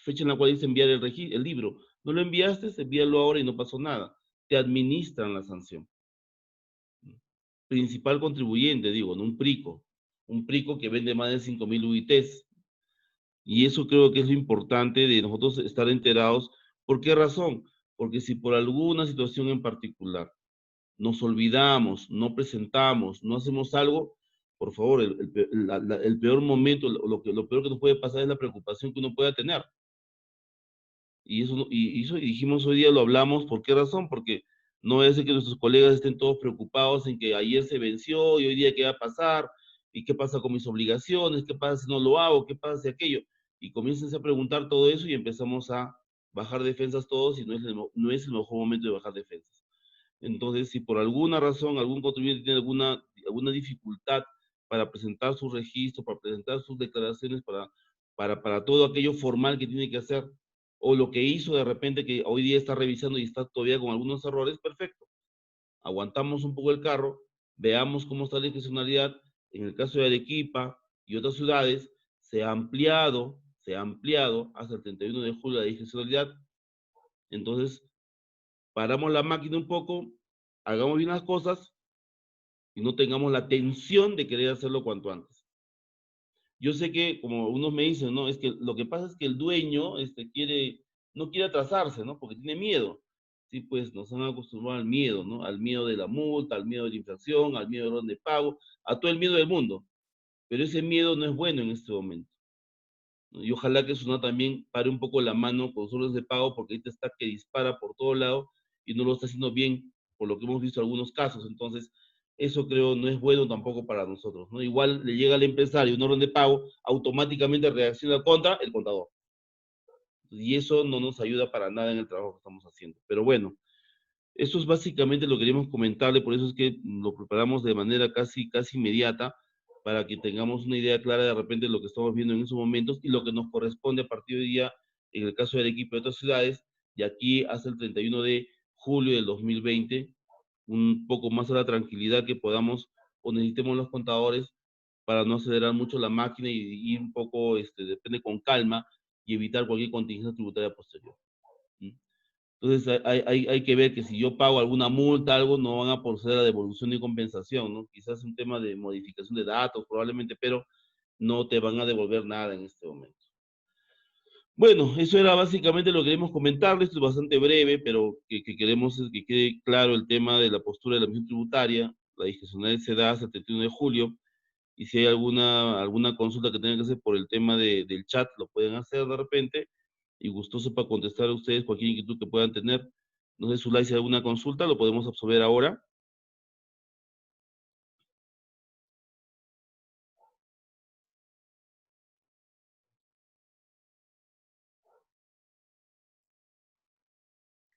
fecha en la cual dice enviar el libro. No lo enviaste, envíalo ahora y no pasó nada. Te administran la sanción. Principal contribuyente, digo, no un prico. Un prico que vende más de 5.000 UITs. Y eso creo que es lo importante de nosotros estar enterados. ¿Por qué razón? Porque si por alguna situación en particular nos olvidamos, no presentamos, no hacemos algo, por favor, el peor momento, lo peor que nos puede pasar es la preocupación que uno pueda tener. Y eso, y dijimos hoy día, lo hablamos, ¿por qué razón? Porque no es que nuestros colegas estén todos preocupados en que ayer se venció y hoy día qué va a pasar, y qué pasa con mis obligaciones, qué pasa si no lo hago, qué pasa si aquello. Y comiencen a preguntar todo eso y empezamos a bajar defensas todos y no es el mejor momento de bajar defensas. Entonces, si por alguna razón algún contribuyente tiene alguna dificultad para presentar su registro, para presentar sus declaraciones, para todo aquello formal que tiene que hacer, o lo que hizo de repente que hoy día está revisando y está todavía con algunos errores, perfecto. Aguantamos un poco el carro, veamos cómo está la discrecionalidad. En el caso de Arequipa y otras ciudades, se ha ampliado hasta el 31 de julio la discrecionalidad. Entonces, paramos la máquina un poco, hagamos bien las cosas y no tengamos la tensión de querer hacerlo cuanto antes. Yo sé que, como unos me dicen, ¿no? Es que lo que pasa es que el dueño no quiere atrasarse, ¿no? Porque tiene miedo. Sí, pues nos han acostumbrado al miedo, ¿no? Al miedo de la multa, al miedo de la inflación, al miedo del orden de pago, a todo el miedo del mundo. Pero ese miedo no es bueno en este momento, ¿no? Y ojalá que Sunat también pare un poco la mano con sus órdenes de pago, porque ahorita está que dispara por todo lado y no lo está haciendo bien, por lo que hemos visto en algunos casos. Entonces, eso creo no es bueno tampoco para nosotros, ¿no? Igual le llega al empresario un orden de pago, automáticamente reacciona contra el contador. Y eso no nos ayuda para nada en el trabajo que estamos haciendo. Pero bueno, eso es básicamente lo que queríamos comentarle, por eso es que lo preparamos de manera casi inmediata, para que tengamos una idea clara de repente de lo que estamos viendo en esos momentos y lo que nos corresponde a partir de hoy día, en el caso del equipo de otras ciudades, y aquí hasta el 31 de julio del 2020, un poco más a la tranquilidad que podamos o necesitemos los contadores para no acelerar mucho la máquina y ir un poco, depende, con calma y evitar cualquier contingencia tributaria posterior. ¿Sí? Entonces hay que ver que si yo pago alguna multa, algo, no van a proceder a devolución ni compensación, ¿no? Quizás un tema de modificación de datos, probablemente, pero no te van a devolver nada en este momento. Bueno, eso era básicamente lo que queremos comentarles. Esto es bastante breve, pero que queremos es que quede claro el tema de la postura de la Administración Tributaria. La discrecionalidad se da hasta el 31 de julio, y si hay alguna consulta que tengan que hacer por el tema del chat, lo pueden hacer de repente, y gustoso para contestar a ustedes cualquier inquietud que puedan tener. No sé, Zulay, si hay alguna consulta, lo podemos absorber ahora.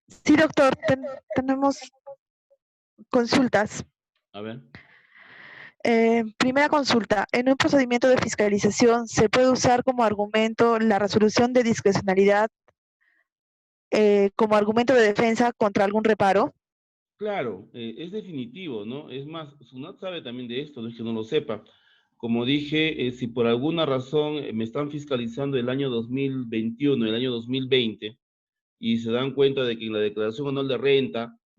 Sí, doctor, tenemos consultas. A ver. Primera consulta. En un procedimiento de fiscalización, ¿se puede usar como argumento la resolución de discrecionalidad como argumento de defensa contra algún reparo? Claro, es definitivo, ¿no? Es más, Sunat sabe también de esto, no es que no lo sepa. Como dije, si por alguna razón me están fiscalizando el año 2021, el año 2020, y se dan cuenta de que en la declaración anual de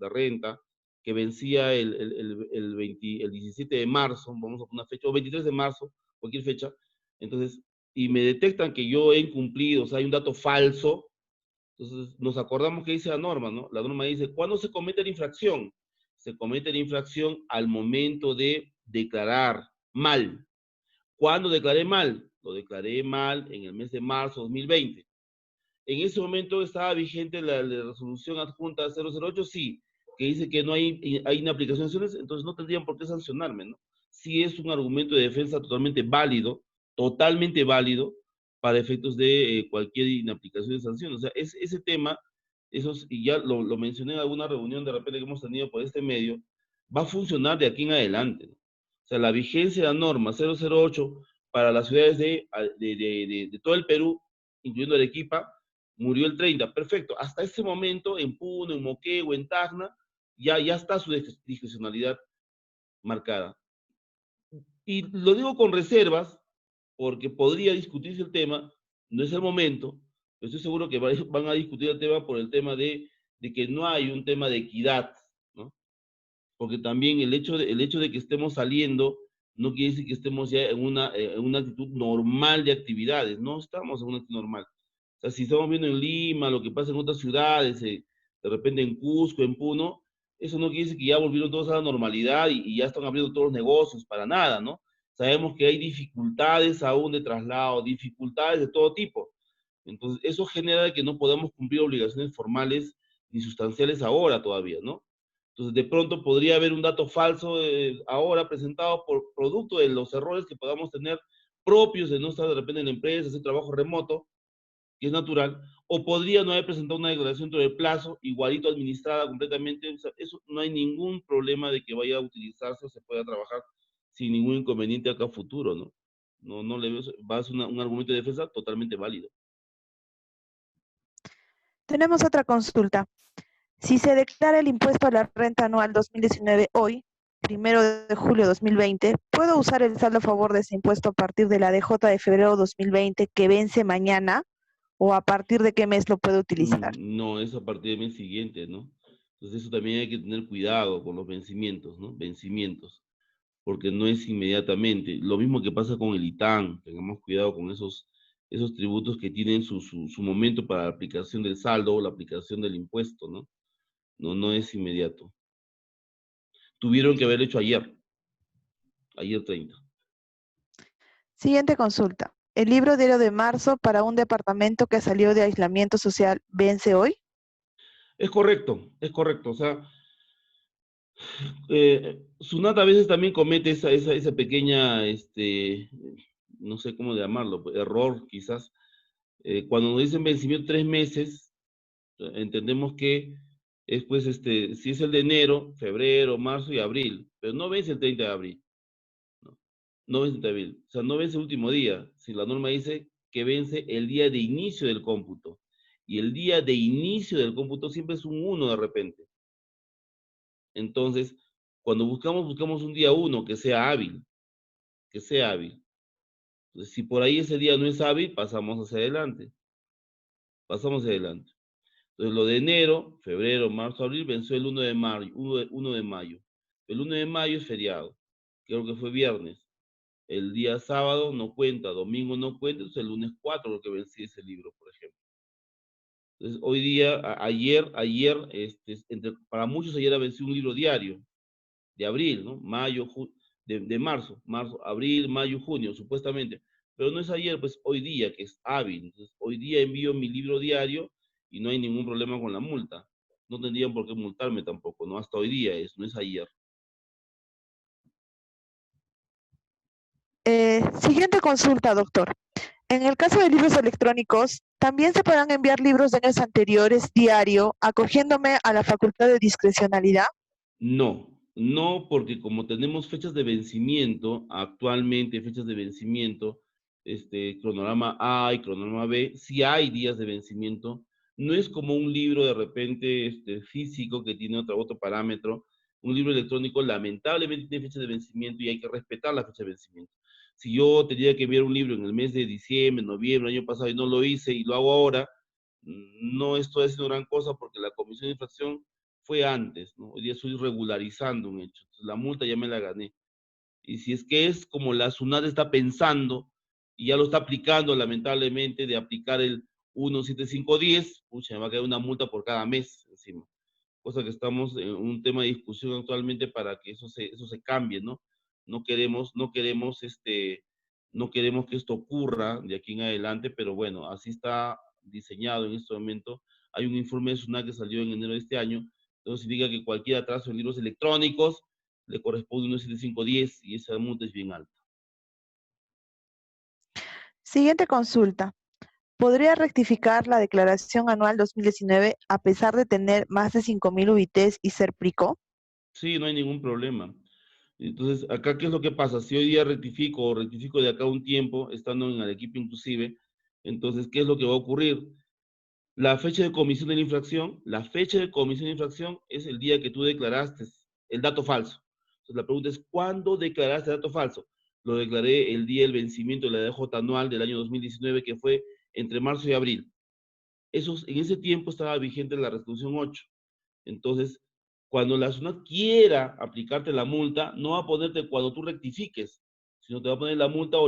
renta, que vencía el 17 de marzo, vamos a poner una fecha, o 23 de marzo, cualquier fecha, entonces, y me detectan que yo he incumplido, o sea, hay un dato falso, entonces nos acordamos que dice la norma, ¿no? La norma dice, ¿cuándo se comete la infracción? Se comete la infracción al momento de declarar mal. ¿Cuándo declaré mal? Lo declaré mal en el mes de marzo de 2020. En ese momento estaba vigente la resolución adjunta 008, sí, que dice que no hay inaplicación de sanciones, entonces no tendrían por qué sancionarme, ¿no? Sí es un argumento de defensa totalmente válido para efectos de cualquier inaplicación de sanciones. O sea, ese tema, y ya lo mencioné en alguna reunión de repente que hemos tenido por este medio, va a funcionar de aquí en adelante, ¿no? O sea, la vigencia de la norma 008 para las ciudades de todo el Perú, incluyendo Arequipa, murió el 30, perfecto. Hasta ese momento, en Puno, en Moquegua, en Tacna, ya está su discrecionalidad marcada. Y lo digo con reservas, porque podría discutirse el tema, no es el momento, pero estoy seguro que van a discutir el tema por el tema de que no hay un tema de equidad, ¿no? Porque también el hecho de que estemos saliendo no quiere decir que estemos ya en una actitud normal de actividades, no estamos en una actitud normal. O sea, si estamos viendo en Lima, lo que pasa en otras ciudades, de repente en Cusco, en Puno, eso no quiere decir que ya volvieron todos a la normalidad y ya están abriendo todos los negocios, para nada, ¿no? Sabemos que hay dificultades aún de traslado, dificultades de todo tipo. Entonces, eso genera que no podamos cumplir obligaciones formales ni sustanciales ahora todavía, ¿no? Entonces, de pronto podría haber un dato falso ahora presentado por producto de los errores que podamos tener propios de no estar de repente en la empresa, hacer trabajo remoto, que es natural, o podría no haber presentado una declaración dentro del plazo, igualito administrada completamente. O sea, eso no hay ningún problema de que vaya a utilizarse o se pueda trabajar sin ningún inconveniente acá a futuro, ¿no? No le veo, va a ser un argumento de defensa totalmente válido. Tenemos otra consulta. Si se declara el impuesto a la renta anual 2019 hoy, 1 de julio de 2020, ¿puedo usar el saldo a favor de ese impuesto a partir de la DJ de febrero 2020 que vence mañana? ¿O a partir de qué mes lo puedo utilizar? No, es a partir del mes siguiente, ¿no? Entonces eso también hay que tener cuidado con los vencimientos, ¿no? Vencimientos. porque no es inmediatamente. Lo mismo que pasa con el ITAN, tengamos cuidado con esos tributos que tienen su momento para la aplicación del saldo o la aplicación del impuesto, ¿no? No es inmediato. Tuvieron que haber hecho ayer 30. Siguiente consulta. ¿El libro diario de marzo para un departamento que salió de aislamiento social vence hoy? Es correcto, es correcto. O sea, Sunat a veces también comete esa pequeña, no sé cómo llamarlo, error quizás. Cuando nos dicen vencimiento 3 meses, entendemos que es pues, si es el de enero, febrero, marzo y abril, pero no vence el 30 de abril, no, no vence el 30 de abril, o sea, no vence el último día, si la norma dice que vence el día de inicio del cómputo, y el día de inicio del cómputo siempre es un 1 de repente. Entonces, cuando buscamos un día 1 que sea hábil, que sea hábil. Entonces, si por ahí ese día no es hábil, pasamos hacia adelante, pasamos hacia adelante. Entonces, lo de enero, febrero, marzo, abril, venció el 1 de mayo, 1 de mayo. El 1 de mayo es feriado, creo que fue viernes. El día sábado no cuenta, domingo no cuenta, entonces el lunes 4 lo que vencí ese libro, por ejemplo. Entonces, hoy día, ayer, para muchos ayer ha vencido un libro diario, de abril, ¿no? De marzo, abril, mayo, junio, supuestamente. Pero no es ayer, pues hoy día, que es hábil. Entonces, hoy día envío mi libro diario y no hay ningún problema con la multa. No tendrían por qué multarme tampoco, ¿no? Hasta hoy día no es ayer. Siguiente consulta, doctor. En el caso de libros electrónicos, ¿también se podrán enviar libros de años anteriores diario, acogiéndome a la facultad de discrecionalidad? No, porque como tenemos fechas de vencimiento, actualmente fechas de vencimiento, cronograma A y cronograma B, si hay días de vencimiento, no es como un libro de repente físico que tiene otro parámetro. Un libro electrónico lamentablemente tiene fecha de vencimiento y hay que respetar la fecha de vencimiento. Si yo tenía que enviar un libro en el mes de diciembre, noviembre, año pasado y no lo hice y lo hago ahora, no estoy haciendo gran cosa porque la comisión de infracción fue antes, ¿no? Hoy día estoy regularizando un hecho. Entonces, la multa ya me la gané. Y si es que es como la SUNAT está pensando y ya lo está aplicando, lamentablemente, de aplicar el 17510, pucha, me va a caer una multa por cada mes encima. Cosa que estamos en un tema de discusión actualmente para que eso se cambie, ¿no? No queremos que esto ocurra de aquí en adelante, pero bueno, así está diseñado en este momento. Hay un informe de SUNAT que salió en enero de este año, entonces significa que cualquier atraso en libros electrónicos le corresponde un 7510 y esa multa es bien alta. Siguiente consulta. ¿Podría rectificar la declaración anual 2019 a pesar de tener más de 5.000 UITs y ser PRICO? Sí, no hay ningún problema. Entonces, acá, ¿qué es lo que pasa? Si hoy día rectifico o rectifico de acá a un tiempo, estando en Arequipa inclusive, entonces, ¿qué es lo que va a ocurrir? La fecha de comisión de la infracción, la fecha de comisión de infracción es el día que tú declaraste el dato falso. Entonces, la pregunta es, ¿cuándo declaraste el dato falso? Lo declaré el día del vencimiento de la DJ anual del año 2019, que fue entre marzo y abril. En ese tiempo estaba vigente la resolución 8. Entonces, cuando la SUNAT quiera aplicarte la multa, no va a ponerte cuando tú rectifiques, sino te va a poner la multa,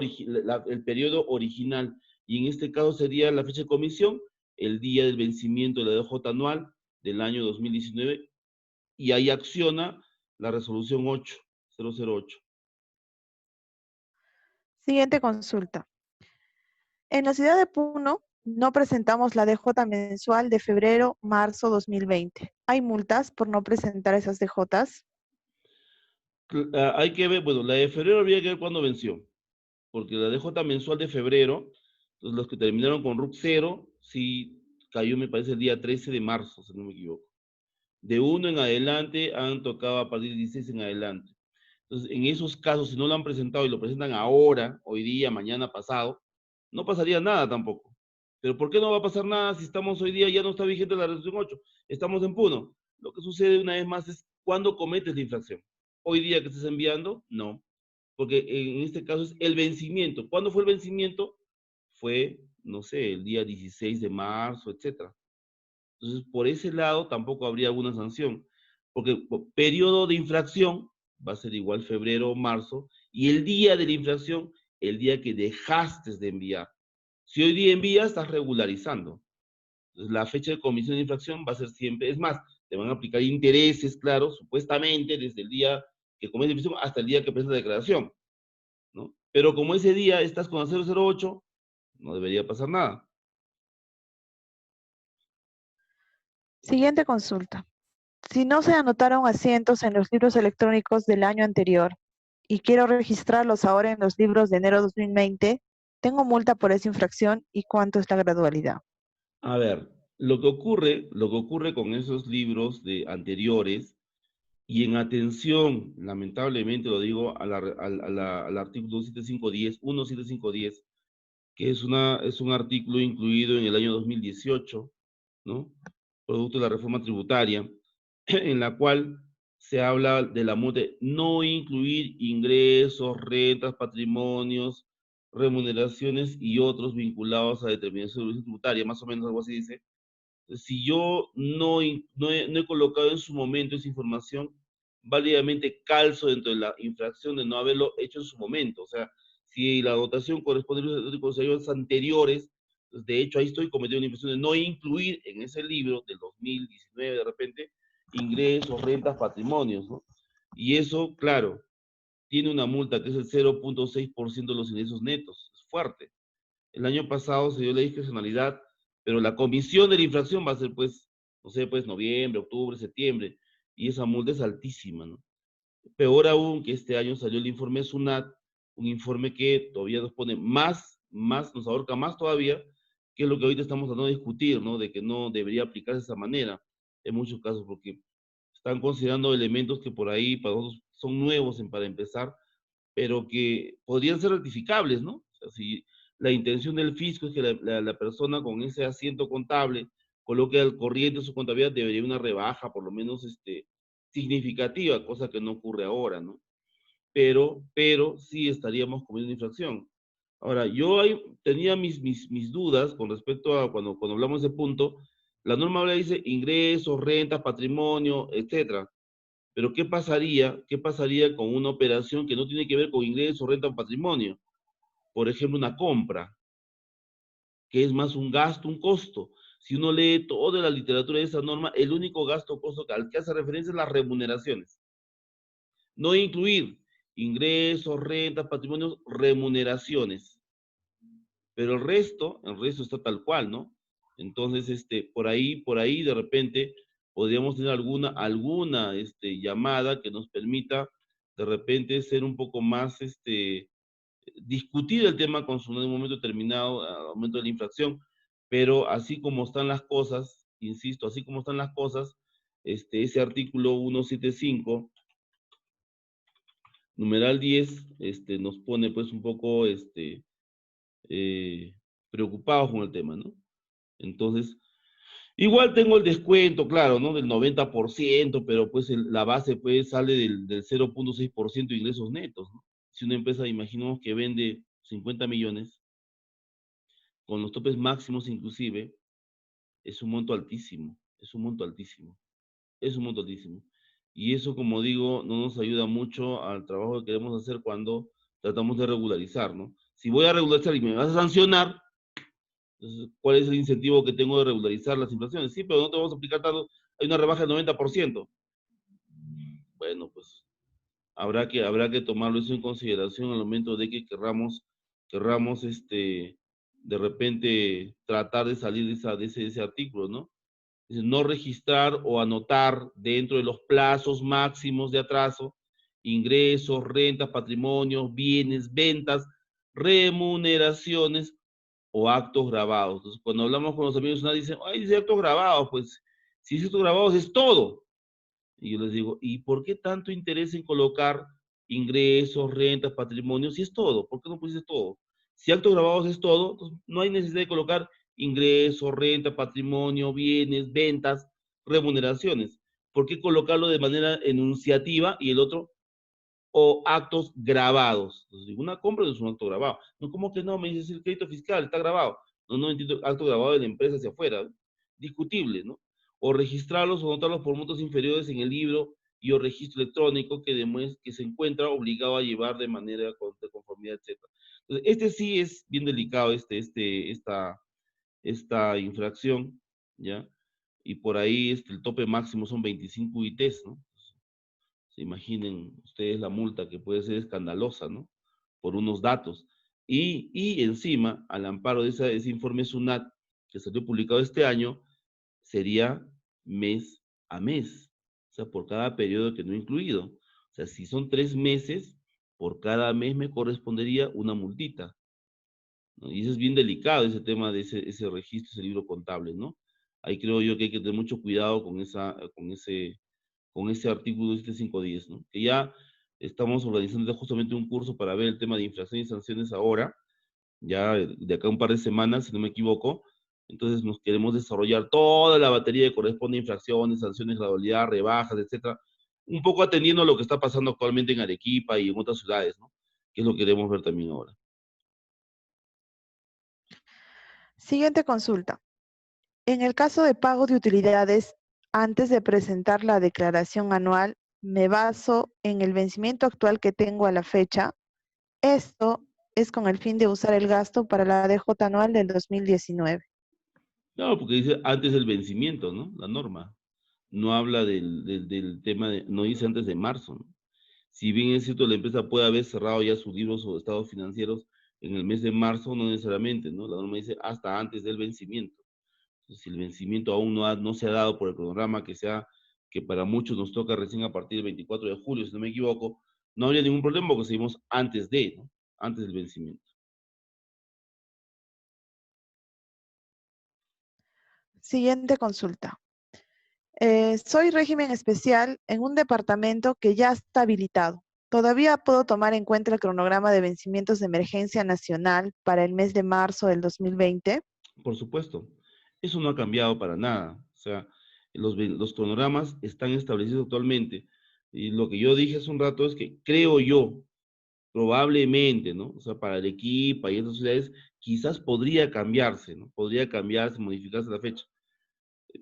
el periodo original. Y en este caso sería la fecha de comisión, el día del vencimiento de la DJ anual del año 2019, y ahí acciona la resolución 8008. Siguiente consulta. En la ciudad de Puno no presentamos la DJ mensual de febrero-marzo 2020. ¿Hay multas por no presentar esas DJs? Hay que ver, bueno, la de febrero habría que ver cuándo venció, porque la DJ mensual de febrero, entonces los que terminaron con RUC 0, sí cayó, me parece, el día 13 de marzo, si no me equivoco. De 1 en adelante han tocado a partir de 16 en adelante. Entonces, en esos casos, si no lo han presentado y lo presentan ahora, hoy día, mañana, pasado, no pasaría nada tampoco. Pero ¿por qué no va a pasar nada si estamos hoy día, ya no está vigente la resolución 8? Estamos en Puno. Lo que sucede una vez más es cuándo cometes la infracción. Hoy día que estés enviando, no. Porque en este caso es el vencimiento. ¿Cuándo fue el vencimiento? Fue, no sé, el día 16 de marzo, etcétera. Entonces, por ese lado tampoco habría alguna sanción, porque periodo de infracción va a ser igual febrero o marzo, y el día de la infracción, el día que dejaste de enviar. Si hoy día envías, estás regularizando. Entonces, la fecha de comisión de infracción va a ser siempre, es más, te van a aplicar intereses, claro, supuestamente desde el día que comienza la infracción hasta el día que prestas la declaración, ¿no? Pero como ese día estás con la 008, no debería pasar nada. Siguiente consulta. Si no se anotaron asientos en los libros electrónicos del año anterior y quiero registrarlos ahora en los libros de enero 2020, ¿tengo multa por esa infracción y cuánto es la gradualidad? A ver, lo que ocurre con esos libros de anteriores, y en atención, lamentablemente lo digo, al artículo 17510, que es un artículo incluido en el año 2018, ¿no? Producto de la reforma tributaria, en la cual se habla de la multa de no incluir ingresos, rentas, patrimonios, remuneraciones y otros vinculados a determinación de tributaria, más o menos algo así dice. Si yo no he colocado en su momento esa información, válidamente calzo dentro de la infracción de no haberlo hecho en su momento. O sea, si la dotación corresponde a los años anteriores, pues de hecho ahí estoy cometiendo una infracción de no incluir en ese libro del 2019 de repente ingresos, rentas, patrimonios, ¿no? Y eso, claro, tiene una multa que es el 0.6% de los ingresos netos. Es fuerte. El año pasado se dio la discrecionalidad, pero la comisión de la infracción va a ser, pues, no sé, pues, noviembre, octubre, septiembre, y esa multa es altísima, ¿no? Peor aún que este año salió el informe SUNAT, un informe que todavía nos pone más, nos ahorca más todavía, que es lo que ahorita estamos tratando de discutir, ¿no? De que no debería aplicarse de esa manera, en muchos casos, porque están considerando elementos que por ahí para nosotros son nuevos para empezar, pero que podrían ser rectificables, ¿no? O sea, si la intención del fisco es que la persona con ese asiento contable coloque al corriente su contabilidad, debería una rebaja, por lo menos significativa, cosa que no ocurre ahora, ¿no? Pero sí estaríamos cometiendo infracción. Ahora, yo ahí tenía mis dudas con respecto a cuando hablamos de ese punto. La norma ahora dice ingresos, rentas, patrimonio, etcétera. Pero ¿qué pasaría con una operación que no tiene que ver con ingresos, renta o patrimonio? Por ejemplo, una compra, que es más un gasto, un costo. Si uno lee toda la literatura de esa norma, el único gasto o costo al que hace referencia es las remuneraciones. No incluir ingresos, rentas, patrimonios, remuneraciones. Pero el resto está tal cual, ¿no? Entonces, por ahí de repente podríamos tener alguna llamada que nos permita de repente ser un poco más, discutir el tema con su en un momento determinado, al momento de la infracción, pero así como están las cosas, insisto, así como están las cosas, ese artículo 175, numeral 10, nos pone pues un poco, eh, preocupados con el tema, ¿no? Entonces, igual tengo el descuento, claro, ¿no? Del 90%, pero pues la base pues sale del 0.6% de ingresos netos, ¿no? Si una empresa, imaginemos que vende 50 millones, con los topes máximos inclusive, es un monto altísimo, es un monto altísimo, es un monto altísimo. Y eso, como digo, no nos ayuda mucho al trabajo que queremos hacer cuando tratamos de regularizar, ¿no? Si voy a regularizar y me vas a sancionar, entonces, ¿cuál es el incentivo que tengo de regularizar las inflaciones? Sí, pero no te vamos a aplicar tanto, hay una rebaja del 90%. Bueno, pues habrá que tomarlo eso en consideración al momento de que querramos de repente tratar de salir de ese artículo, ¿no? Dice, no registrar o anotar dentro de los plazos máximos de atraso ingresos, rentas, patrimonios, bienes, ventas, remuneraciones o actos grabados. Entonces, cuando hablamos con los amigos, nadie dice, ay, dice actos grabados, pues si es actos grabados es todo. Y yo les digo, ¿y por qué tanto interés en colocar ingresos, rentas, patrimonio, si es todo? ¿Por qué no pusiste todo? Si actos grabados es todo, entonces no hay necesidad de colocar ingresos, renta, patrimonio, bienes, ventas, remuneraciones. ¿Por qué colocarlo de manera enunciativa y el otro o actos grabados? Entonces, una compra no es un acto grabado. No, ¿cómo que no? Me dices el crédito fiscal, está grabado. No entiendo, acto grabado de la empresa hacia afuera. Discutible, ¿no? O registrarlos o anotarlos por montos inferiores en el libro y o registro electrónico que demuestre que se encuentra obligado a llevar de manera de conformidad, etc. Entonces, este sí es bien delicado, esta infracción, ¿ya? Y por ahí el tope máximo son 25 UITs, ¿no? Se imaginen ustedes la multa que puede ser escandalosa, ¿no? Por unos datos. Y encima, al amparo de ese informe SUNAT que salió publicado este año, sería mes a mes, o sea, por cada periodo que no he incluido. O sea, si son 3 meses, por cada mes me correspondería una multita, ¿no? Y eso es bien delicado, ese tema de ese registro, ese libro contable, ¿no? Ahí creo yo que hay que tener mucho cuidado con ese artículo 7510, ¿no? Que ya estamos organizando justamente un curso para ver el tema de infracción y sanciones ahora, ya de acá a un par de semanas, si no me equivoco. Entonces nos queremos desarrollar toda la batería que corresponde a infracciones, sanciones, gradualidad, rebajas, etcétera, un poco atendiendo a lo que está pasando actualmente en Arequipa y en otras ciudades, ¿no? Que es lo que queremos ver también ahora. Siguiente consulta. En el caso de pago de utilidades, antes de presentar la declaración anual, me baso en el vencimiento actual que tengo a la fecha. Esto es con el fin de usar el gasto para la DJ anual del 2019. Claro, porque dice antes del vencimiento, ¿no? La norma. No habla del tema no dice antes de marzo, ¿no? Si bien es cierto, la empresa puede haber cerrado ya sus libros o estados financieros en el mes de marzo, no necesariamente, ¿no? La norma dice hasta antes del vencimiento. Entonces, si el vencimiento aún no se ha dado por el cronograma que para muchos nos toca recién a partir del 24 de julio, si no me equivoco, no habría ningún problema porque seguimos antes de, ¿no? Antes del vencimiento. Siguiente consulta. Soy régimen especial en un departamento que ya está habilitado. ¿Todavía puedo tomar en cuenta el cronograma de vencimientos de emergencia nacional para el mes de marzo del 2020? Por supuesto, eso no ha cambiado para nada. O sea, los cronogramas están establecidos actualmente. Y lo que yo dije hace un rato es que creo yo, probablemente, ¿no? O sea, para Arequipa y otras ciudades, quizás podría cambiarse, ¿no? Podría cambiarse, modificarse la fecha.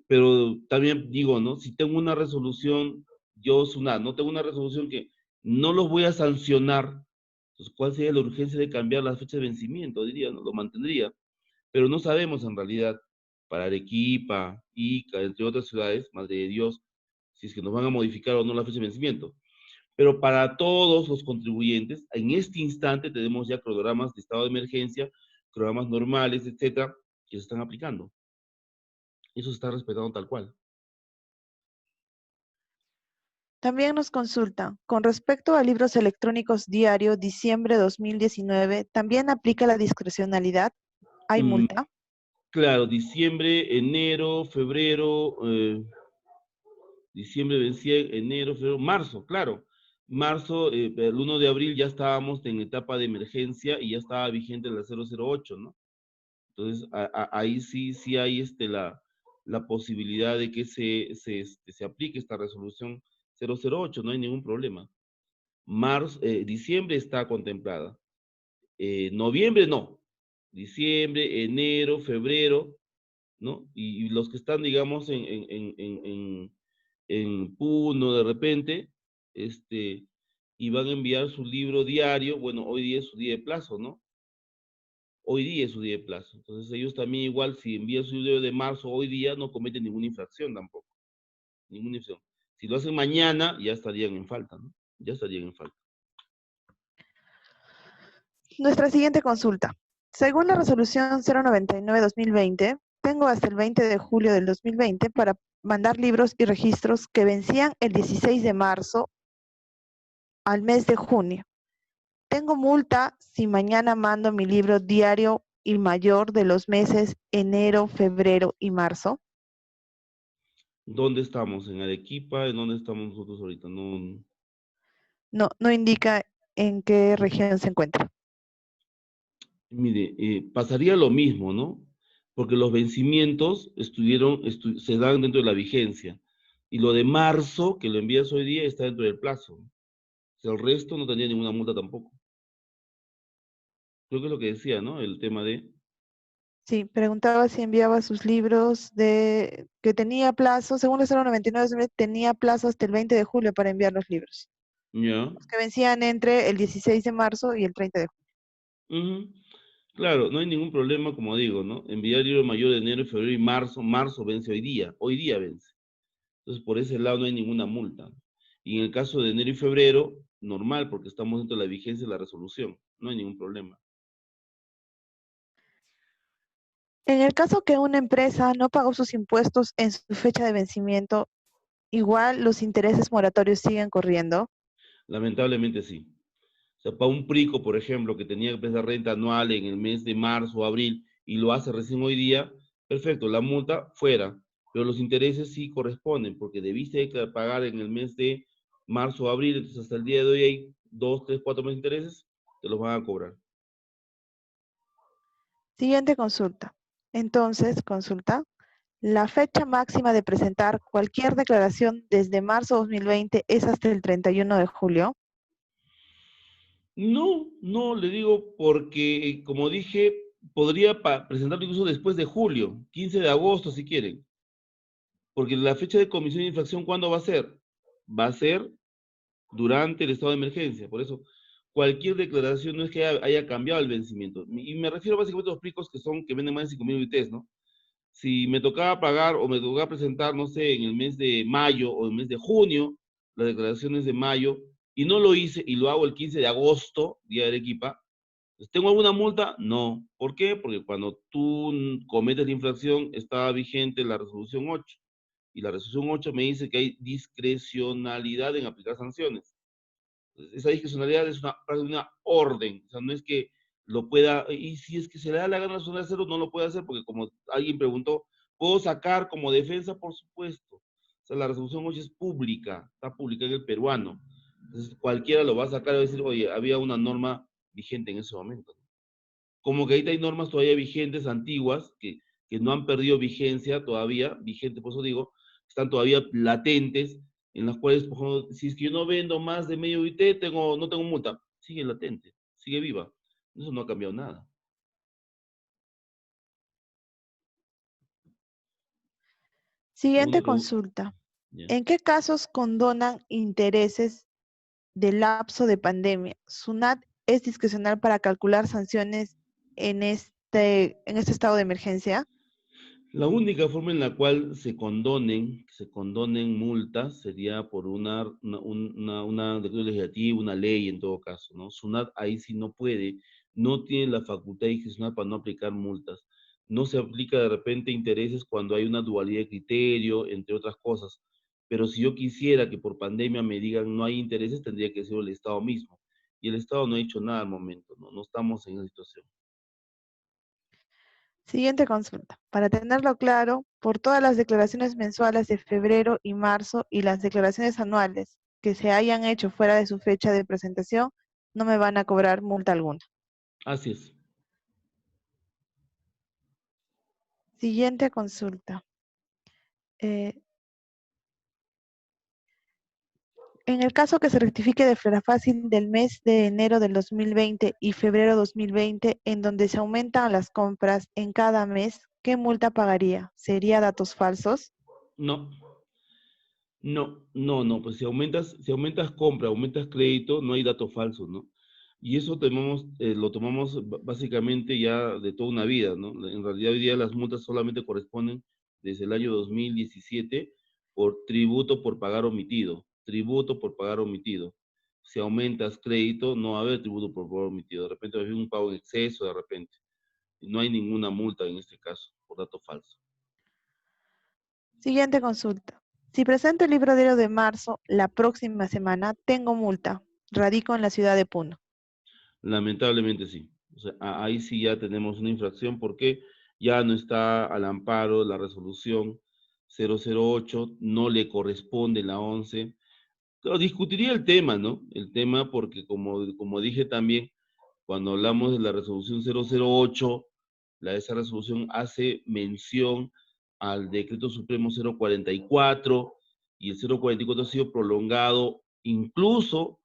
Pero también digo, ¿no? Si tengo una resolución, yo, SUNAT, no tengo una resolución que no los voy a sancionar, entonces, ¿cuál sería la urgencia de cambiar la fecha de vencimiento? Diría, ¿no? Lo mantendría, pero no sabemos en realidad para Arequipa, Ica, entre otras ciudades, Madre de Dios, si es que nos van a modificar o no la fecha de vencimiento. Pero para todos los contribuyentes, en este instante tenemos ya programas de estado de emergencia, programas normales, etcétera, que se están aplicando. Eso se está respetando tal cual. También nos consulta, con respecto a libros electrónicos diario diciembre 2019, ¿también aplica la discrecionalidad? ¿Hay Mm, multa? claro, diciembre, enero, febrero, diciembre vencía, enero, febrero, marzo, claro. Marzo, el 1 de abril ya estábamos en etapa de emergencia y ya estaba vigente la 008, ¿no? Entonces, ahí sí hay la posibilidad de que se aplique esta resolución 008, no hay ningún problema. Diciembre está contemplada. Noviembre no. Diciembre, enero, febrero, ¿no? Y los que están, digamos, en Puno de repente, y van a enviar su libro diario, bueno, hoy día es su día de plazo, ¿no? Hoy día es su día de plazo. Entonces ellos también igual, si envían su libro de marzo hoy día, no cometen ninguna infracción tampoco. Ninguna infracción. Si lo hacen mañana, ya estarían en falta, ¿no? Ya estarían en falta. Nuestra siguiente consulta. Según la resolución 099-2020, tengo hasta el 20 de julio del 2020 para mandar libros y registros que vencían el 16 de marzo al mes de junio. Tengo multa si mañana mando mi libro diario y mayor de los meses enero, febrero y marzo. ¿Dónde estamos? ¿En Arequipa? ¿En dónde estamos nosotros ahorita? No, No indica en qué región se encuentra. mire, pasaría lo mismo, ¿no? Porque los vencimientos se dan dentro de la vigencia. Y lo de marzo, que lo envías hoy día, está dentro del plazo. O sea, el resto no tendría ninguna multa tampoco. Creo que es lo que decía, ¿no? El tema de... Sí, preguntaba si enviaba sus libros que tenía plazo, según el 099, tenía plazo hasta el 20 de julio para enviar los libros, ¿Ya? los que vencían entre el 16 de marzo y el 30 de julio. Ujú. Claro, no hay ningún problema, como digo, ¿no? Enviar libro mayor de enero, febrero y marzo vence hoy día vence. Entonces, por ese lado no hay ninguna multa. Y en el caso de enero y febrero, normal, porque estamos dentro de la vigencia de la resolución, no hay ningún problema. En el caso que una empresa no pagó sus impuestos en su fecha de vencimiento, igual los intereses moratorios siguen corriendo. Lamentablemente sí. O sea, para un prico, por ejemplo, que tenía que pagar renta anual en el mes de marzo o abril y lo hace recién hoy día, perfecto, la multa fuera, pero los intereses sí corresponden, porque debiste pagar en el mes de marzo o abril, entonces hasta el día de hoy hay 2, 3, 4 meses de intereses, te los van a cobrar. Siguiente consulta. Entonces, consulta. La fecha máxima de presentar cualquier declaración desde marzo 2020 es hasta el 31 de julio. No, no, le digo porque, como dije, podría presentarlo incluso después de julio, 15 de agosto si quieren, porque la fecha de comisión de infracción, ¿cuándo va a ser? Va a ser durante el estado de emergencia. Por eso, cualquier declaración no es que haya cambiado el vencimiento. Y me refiero básicamente a los plicos que venden más de 5.000 UITs, ¿no? Si me tocaba pagar o me tocaba presentar, no sé, en el mes de mayo o en el mes de junio, las declaraciones de mayo, y no lo hice y lo hago el 15 de agosto, día de Arequipa, pues, ¿tengo alguna multa? No. ¿Por qué? Porque cuando tú cometes la infracción, estaba vigente la resolución 8. Y la resolución 8 me dice que hay discrecionalidad en aplicar sanciones. Esa discrecionalidad es una orden, o sea, no es que lo pueda, y si es que se le da la gana de hacerlo, no lo puede hacer, porque como alguien preguntó, ¿puedo sacar como defensa? Por supuesto. O sea, la resolución 8 es pública, está publicada en el peruano. Entonces, cualquiera lo va a sacar y va a decir, oye, había una norma vigente en ese momento. Como que ahorita hay normas todavía vigentes, antiguas, que no han perdido vigencia todavía, vigente, por eso digo, están todavía latentes, en las cuales, por ejemplo, si es que yo no vendo más de medio IT, no tengo multa. Sigue latente, sigue viva. Eso no ha cambiado nada. Siguiente ¿Alguna pregunta? consulta. Ya. ¿En qué casos condonan intereses del lapso de pandemia? ¿SUNAT es discrecional para calcular sanciones en este estado de emergencia? La única forma en la cual se condonen multas sería por una decreto legislativo, una ley en todo caso, ¿no? SUNAT ahí sí no puede, no tiene la facultad discrecional para no aplicar multas. No se aplica de repente intereses cuando hay una dualidad de criterio, entre otras cosas. Pero si yo quisiera que por pandemia me digan no hay intereses, tendría que ser el Estado mismo. Y el Estado no ha hecho nada al momento, ¿no? No estamos en esa situación. Siguiente consulta. Para tenerlo claro, por todas las declaraciones mensuales de febrero y marzo y las declaraciones anuales que se hayan hecho fuera de su fecha de presentación, no me van a cobrar multa alguna. Así es. Siguiente consulta. Eh, en el caso que se rectifique de Flora Fácil del mes de enero del 2020 y febrero 2020, en donde se aumentan las compras en cada mes, ¿qué multa pagaría? ¿Sería datos falsos? No. No, pues si aumentas compra, aumentas crédito, no hay datos falsos, ¿no? Y eso lo tomamos básicamente ya de toda una vida, ¿no? En realidad hoy día las multas solamente corresponden desde el año 2017 por tributo por pagar omitido. Si aumentas crédito, no va a haber tributo por pagar omitido, de repente va a haber un pago en exceso, de repente. Y no hay ninguna multa en este caso por dato falso. Siguiente consulta. Si presento el libro diario de marzo la próxima semana, tengo multa. Radico en la ciudad de Puno. Lamentablemente sí. O sea, ahí sí ya tenemos una infracción porque ya no está al amparo la resolución 008, no le corresponde la 11. Claro, discutiría el tema, ¿no? El tema porque como dije también, cuando hablamos de la resolución 008, esa resolución hace mención al decreto supremo 044 y el 044 ha sido prolongado incluso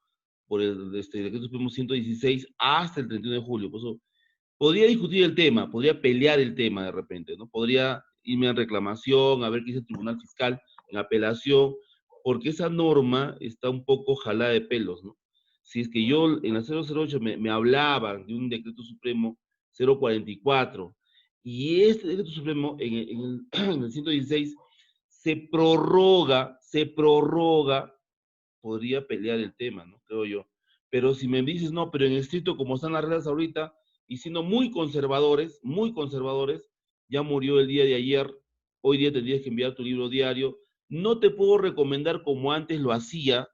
por el decreto supremo 116 hasta el 31 de julio. Por eso, podría discutir el tema, podría pelear el tema de repente, ¿no? Podría irme en reclamación, a ver qué dice el Tribunal Fiscal, en apelación, porque esa norma está un poco jalada de pelos, ¿no? Si es que yo en la 008 me hablaban de un decreto supremo 044, y este decreto supremo en el 116 se prorroga, podría pelear el tema, ¿no? Creo yo. Pero si me dices, no, pero en estricto, como están las reglas ahorita, y siendo muy conservadores, ya murió el día de ayer, hoy día tendrías que enviar tu libro diario, no te puedo recomendar como antes lo hacía,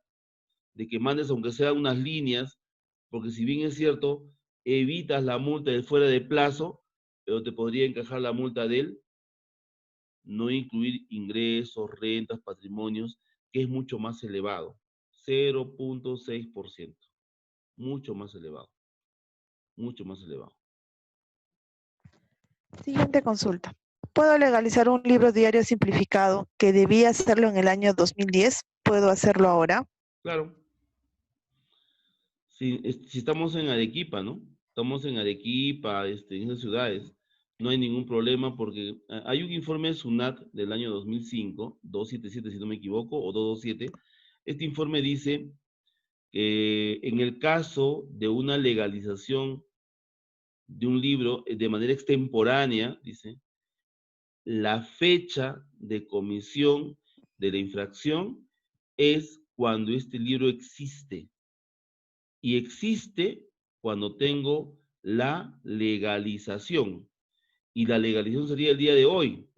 de que mandes aunque sea unas líneas, porque si bien es cierto, evitas la multa de fuera de plazo, pero te podría encajar la multa del no incluir ingresos, rentas, patrimonios, que es mucho más elevado, 0.6%, mucho más elevado, mucho más elevado. Siguiente consulta. ¿Puedo legalizar un libro diario simplificado que debía hacerlo en el año 2010? ¿Puedo hacerlo ahora? Claro, si estamos en Arequipa, ¿no? Estamos en Arequipa, en esas ciudades, no hay ningún problema porque hay un informe de SUNAT del año 2005, 277 si no me equivoco, o 227. Este informe dice que en el caso de una legalización de un libro de manera extemporánea, dice, la fecha de comisión de la infracción es cuando este libro existe. Y existe cuando tengo la legalización. Y la legalización sería el día de hoy.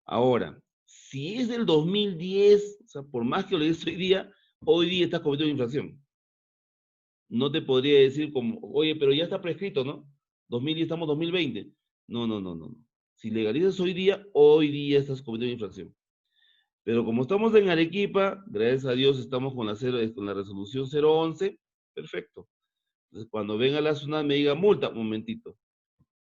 Ahora, si es del 2010, o sea, por más que lo digas hoy día estás cometiendo infracción. No te podría decir como, oye, pero ya está prescrito, ¿no? 2010, estamos 2020. No, no, no, no. Si legalizas hoy día estás cometiendo infracción. Pero como estamos en Arequipa, gracias a Dios estamos con la resolución 011, perfecto. Entonces, cuando venga la SUNAT me diga multa, un momentito.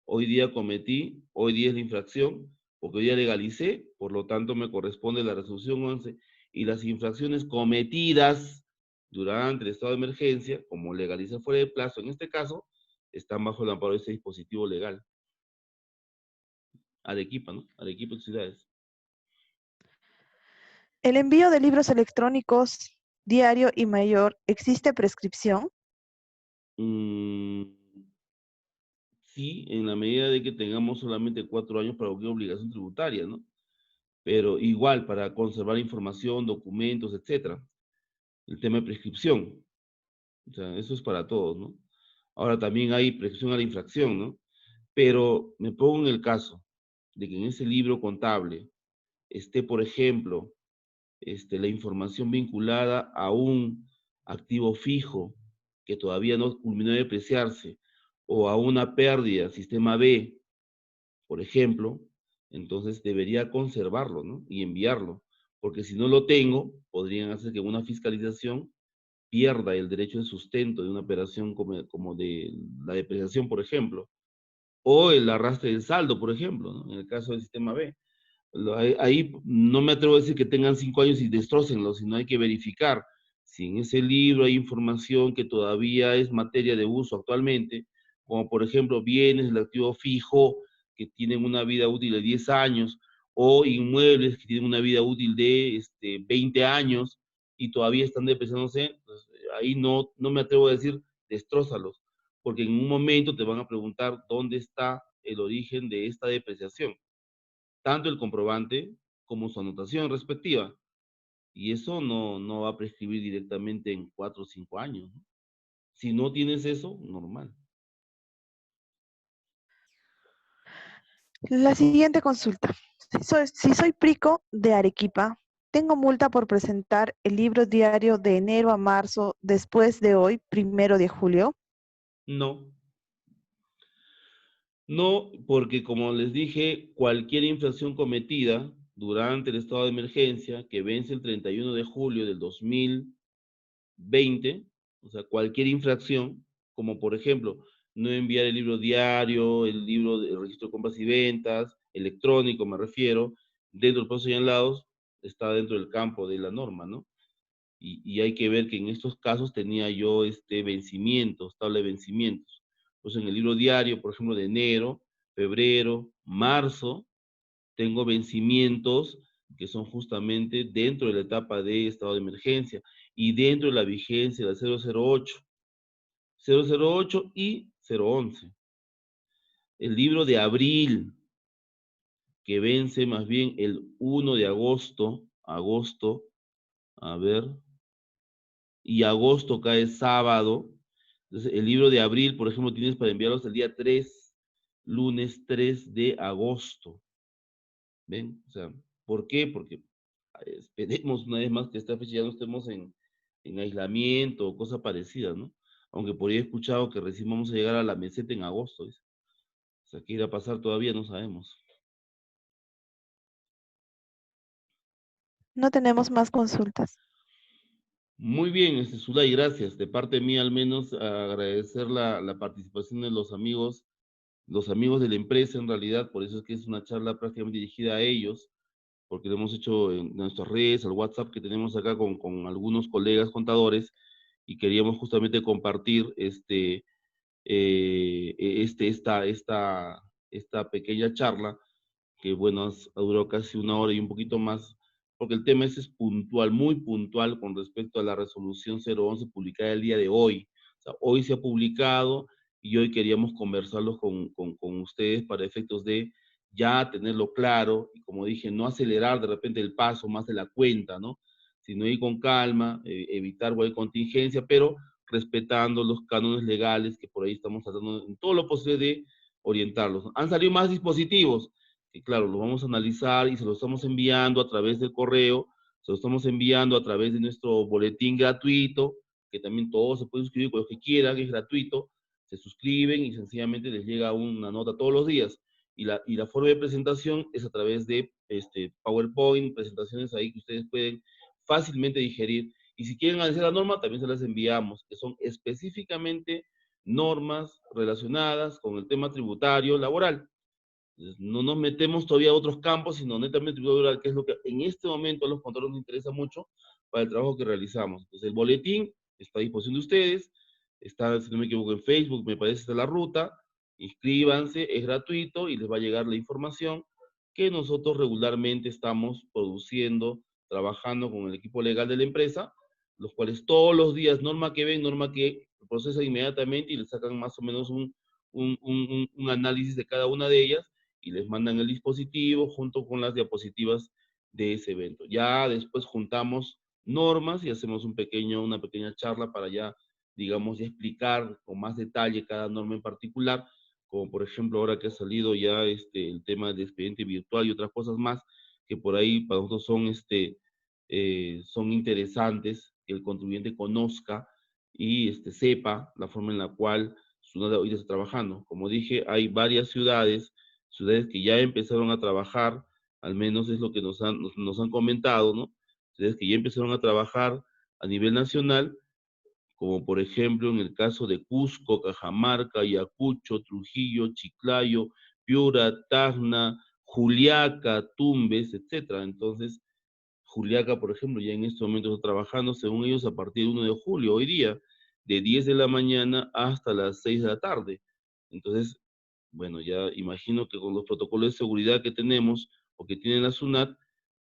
Hoy día cometí, hoy día es la infracción, porque hoy día legalicé, por lo tanto me corresponde la resolución 11 y las infracciones cometidas durante el estado de emergencia, como legaliza fuera de plazo, en este caso, están bajo el amparo de este dispositivo legal. Arequipa, ¿no? Arequipa y ciudades. ¿El envío de libros electrónicos diario y mayor existe prescripción? Mm, sí, en la medida de que tengamos solamente 4 años para cualquier obligación tributaria, ¿no? Pero igual para conservar información, documentos, etcétera. El tema de prescripción, o sea, eso es para todos, ¿no? Ahora también hay prescripción a la infracción, ¿no? Pero me pongo en el caso de que en ese libro contable esté, por ejemplo, la información vinculada a un activo fijo que todavía no culminó de depreciarse, o a una pérdida, sistema B, por ejemplo, entonces debería conservarlo, ¿no? Y enviarlo, porque si no lo tengo, podrían hacer que una fiscalización pierda el derecho de sustento de una operación como de la depreciación, por ejemplo, o el arrastre del saldo, por ejemplo, ¿no? En el caso del sistema B. Ahí no me atrevo a decir que tengan 5 años y destrocenlo, sino hay que verificar si en ese libro hay información que todavía es materia de uso actualmente, como por ejemplo bienes del activo fijo que tienen una vida útil de 10 años, o inmuebles que tienen una vida útil de 20 años y todavía están depreciándose, pues, ahí no me atrevo a decir destrózalos, porque en un momento te van a preguntar dónde está el origen de esta depreciación, tanto el comprobante como su anotación respectiva. Y eso no va a prescribir directamente en 4 o 5 años, ¿no? Si no tienes eso, normal. La siguiente consulta. Si soy Prico de Arequipa, tengo multa por presentar el libro diario de enero a marzo después de hoy, 1 de julio. No, no, porque como les dije, cualquier infracción cometida durante el estado de emergencia que vence el 31 de julio del 2020, o sea, cualquier infracción, como por ejemplo, no enviar el libro diario, el libro de registro de compras y ventas, electrónico me refiero, dentro del proceso señalados, está dentro del campo de la norma, ¿no? Y hay que ver que en estos casos tenía yo vencimientos, tabla de vencimientos. Pues en el libro diario, por ejemplo, de enero, febrero, marzo, tengo vencimientos que son justamente dentro de la etapa de estado de emergencia y dentro de la vigencia de la 008, 008 y 011. El libro de abril, que vence más bien el 1 de agosto, a ver, y agosto cae sábado. Entonces, el libro de abril, por ejemplo, tienes para enviarlos el día 3, lunes 3 de agosto. ¿Ven? O sea, ¿por qué? Porque esperemos una vez más que esta fecha ya no estemos en aislamiento o cosa parecida, ¿no? Aunque por ahí he escuchado que recién vamos a llegar a la meseta en agosto, ¿ves? O sea, ¿qué irá a pasar todavía? No sabemos. No tenemos más consultas. Muy bien, Zulay, gracias. De parte mía, al menos, agradecer la participación de los amigos de la empresa, en realidad, por eso es que es una charla prácticamente dirigida a ellos, porque lo hemos hecho en nuestras redes, al WhatsApp que tenemos acá con algunos colegas contadores, y queríamos justamente compartir esta pequeña charla, que bueno, ha durado casi una hora y un poquito más, porque el tema ese es puntual, muy puntual con respecto a la resolución 011 publicada el día de hoy. O sea, hoy se ha publicado y hoy queríamos conversarlos con ustedes para efectos de ya tenerlo claro y, como dije, no acelerar de repente el paso más de la cuenta, ¿no? Sino ir con calma, evitar cualquier contingencia, pero respetando los cánones legales que por ahí estamos tratando en todo lo posible de orientarlos. Han salido más dispositivos, que claro, lo vamos a analizar y se lo estamos enviando a través del correo, se lo estamos enviando a través de nuestro boletín gratuito, que también todos se pueden suscribir con los que quieran, es gratuito, se suscriben y sencillamente les llega una nota todos los días. Y la forma de presentación es a través de PowerPoint, presentaciones ahí que ustedes pueden fácilmente digerir. Y si quieren analizar la norma, también se las enviamos, que son específicamente normas relacionadas con el tema tributario laboral. Entonces, no nos metemos todavía a otros campos, sino netamente tributario, que es lo que en este momento a los contadores nos interesa mucho para el trabajo que realizamos. Entonces, el boletín está a disposición de ustedes, está, si no me equivoco, en Facebook, me parece, está la ruta, inscríbanse, es gratuito y les va a llegar la información que nosotros regularmente estamos produciendo, trabajando con el equipo legal de la empresa, los cuales todos los días, norma que ven, norma que procesan inmediatamente y les sacan más o menos un análisis de cada una de ellas y les mandan el dispositivo junto con las diapositivas de ese evento. Ya después juntamos normas y hacemos una pequeña charla para ya, digamos, ya explicar con más detalle cada norma en particular, como por ejemplo ahora que ha salido ya el tema de expediente virtual y otras cosas más que por ahí para nosotros son interesantes que el contribuyente conozca y sepa la forma en la cual su noda hoy está trabajando. Como dije, hay varias ciudades que ya empezaron a trabajar, al menos es lo que nos han comentado, ¿no? Ciudades que ya empezaron a trabajar a nivel nacional, como por ejemplo en el caso de Cusco, Cajamarca, Ayacucho, Trujillo, Chiclayo, Piura, Tacna, Juliaca, Tumbes, etcétera. Entonces, Juliaca, por ejemplo, ya en este momento está trabajando, según ellos, a partir del 1 de julio, hoy día, de 10 de la mañana hasta las 6 de la tarde. Entonces, bueno, ya imagino que con los protocolos de seguridad que tenemos o que tiene la SUNAT,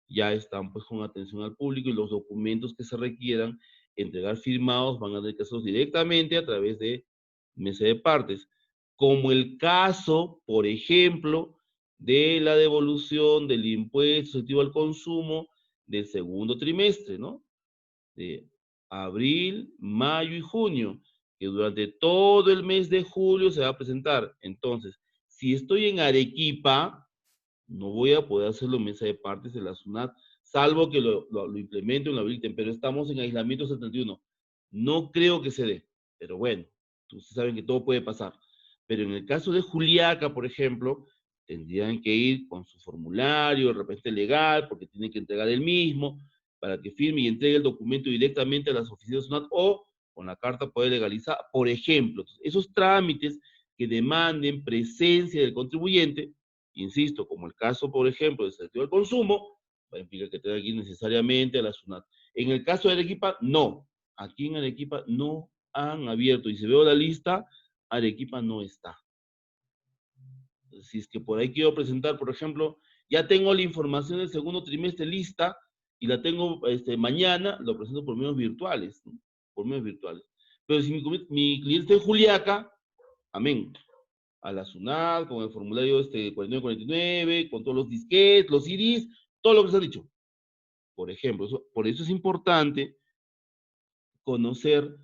ya están pues con atención al público y los documentos que se requieran entregar firmados van a tener que hacerlos directamente a través de mesa de partes. Como el caso, por ejemplo, de la devolución del impuesto relativo al consumo del segundo trimestre, ¿no? De abril, mayo y junio, que durante todo el mes de julio se va a presentar. Entonces, si estoy en Arequipa, no voy a poder hacerlo en mesa de partes de la SUNAT, salvo que lo implementen o lo habiliten, pero estamos en aislamiento 71. No creo que se dé, pero bueno, ustedes saben que todo puede pasar. Pero en el caso de Juliaca, por ejemplo, tendrían que ir con su formulario, de repente legal, porque tienen que entregar el mismo, para que firme y entregue el documento directamente a las oficinas de SUNAT o con la carta poder legalizar, por ejemplo. Esos trámites que demanden presencia del contribuyente, insisto, como el caso, por ejemplo, del selectivo del consumo, va a implicar que tenga que ir necesariamente a la SUNAT. En el caso de Arequipa, no. Aquí en Arequipa no han abierto, y si veo la lista, Arequipa no está. Si es que por ahí quiero presentar, por ejemplo, ya tengo la información del segundo trimestre lista y la tengo mañana, lo presento por medios virtuales, ¿no? Por medios virtuales. Pero si mi cliente está en Juliaca, amén, a la SUNAT, con el formulario 4949, con todos los disquetes, los CDs, todo lo que se ha dicho. Por ejemplo, por eso es importante conocer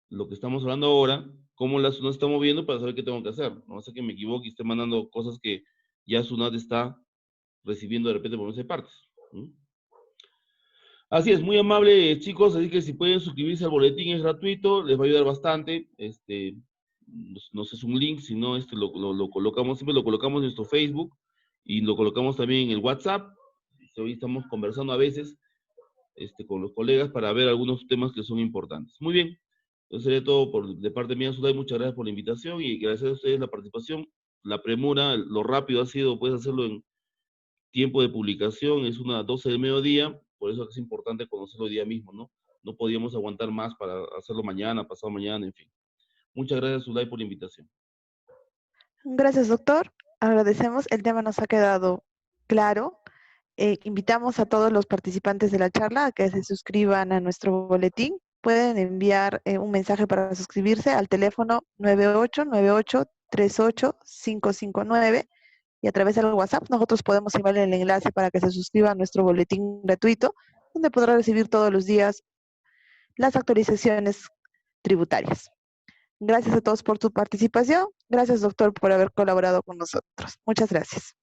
lo que estamos hablando ahora, cómo la SUNAT está moviendo para saber qué tengo que hacer. No sé que me equivoque y esté mandando cosas que ya SUNAT está recibiendo de repente por nuestras partes. ¿Mm? Así es, muy amable, chicos, así que si pueden suscribirse al boletín es gratuito, les va a ayudar bastante. No sé, es un link, si no, lo colocamos, siempre lo colocamos en nuestro Facebook y lo colocamos también en el WhatsApp. Hoy estamos conversando a veces con los colegas para ver algunos temas que son importantes. Muy bien, eso sería todo de parte mía, Zulay. Muchas gracias por la invitación y gracias a ustedes la participación, la premura, lo rápido ha sido, puedes hacerlo en tiempo de publicación, es una 12 del mediodía, por eso es importante conocerlo el día mismo, ¿no? No podíamos aguantar más para hacerlo mañana, pasado mañana, en fin. Muchas gracias, Zulay, por la invitación. Gracias, doctor. Agradecemos. El tema nos ha quedado claro. Invitamos a todos los participantes de la charla a que se suscriban a nuestro boletín. Pueden enviar un mensaje para suscribirse al teléfono 9898-38-559 y a través del WhatsApp nosotros podemos enviarle el enlace para que se suscriba a nuestro boletín gratuito, donde podrá recibir todos los días las actualizaciones tributarias. Gracias a todos por su participación. Gracias, doctor, por haber colaborado con nosotros. Muchas gracias.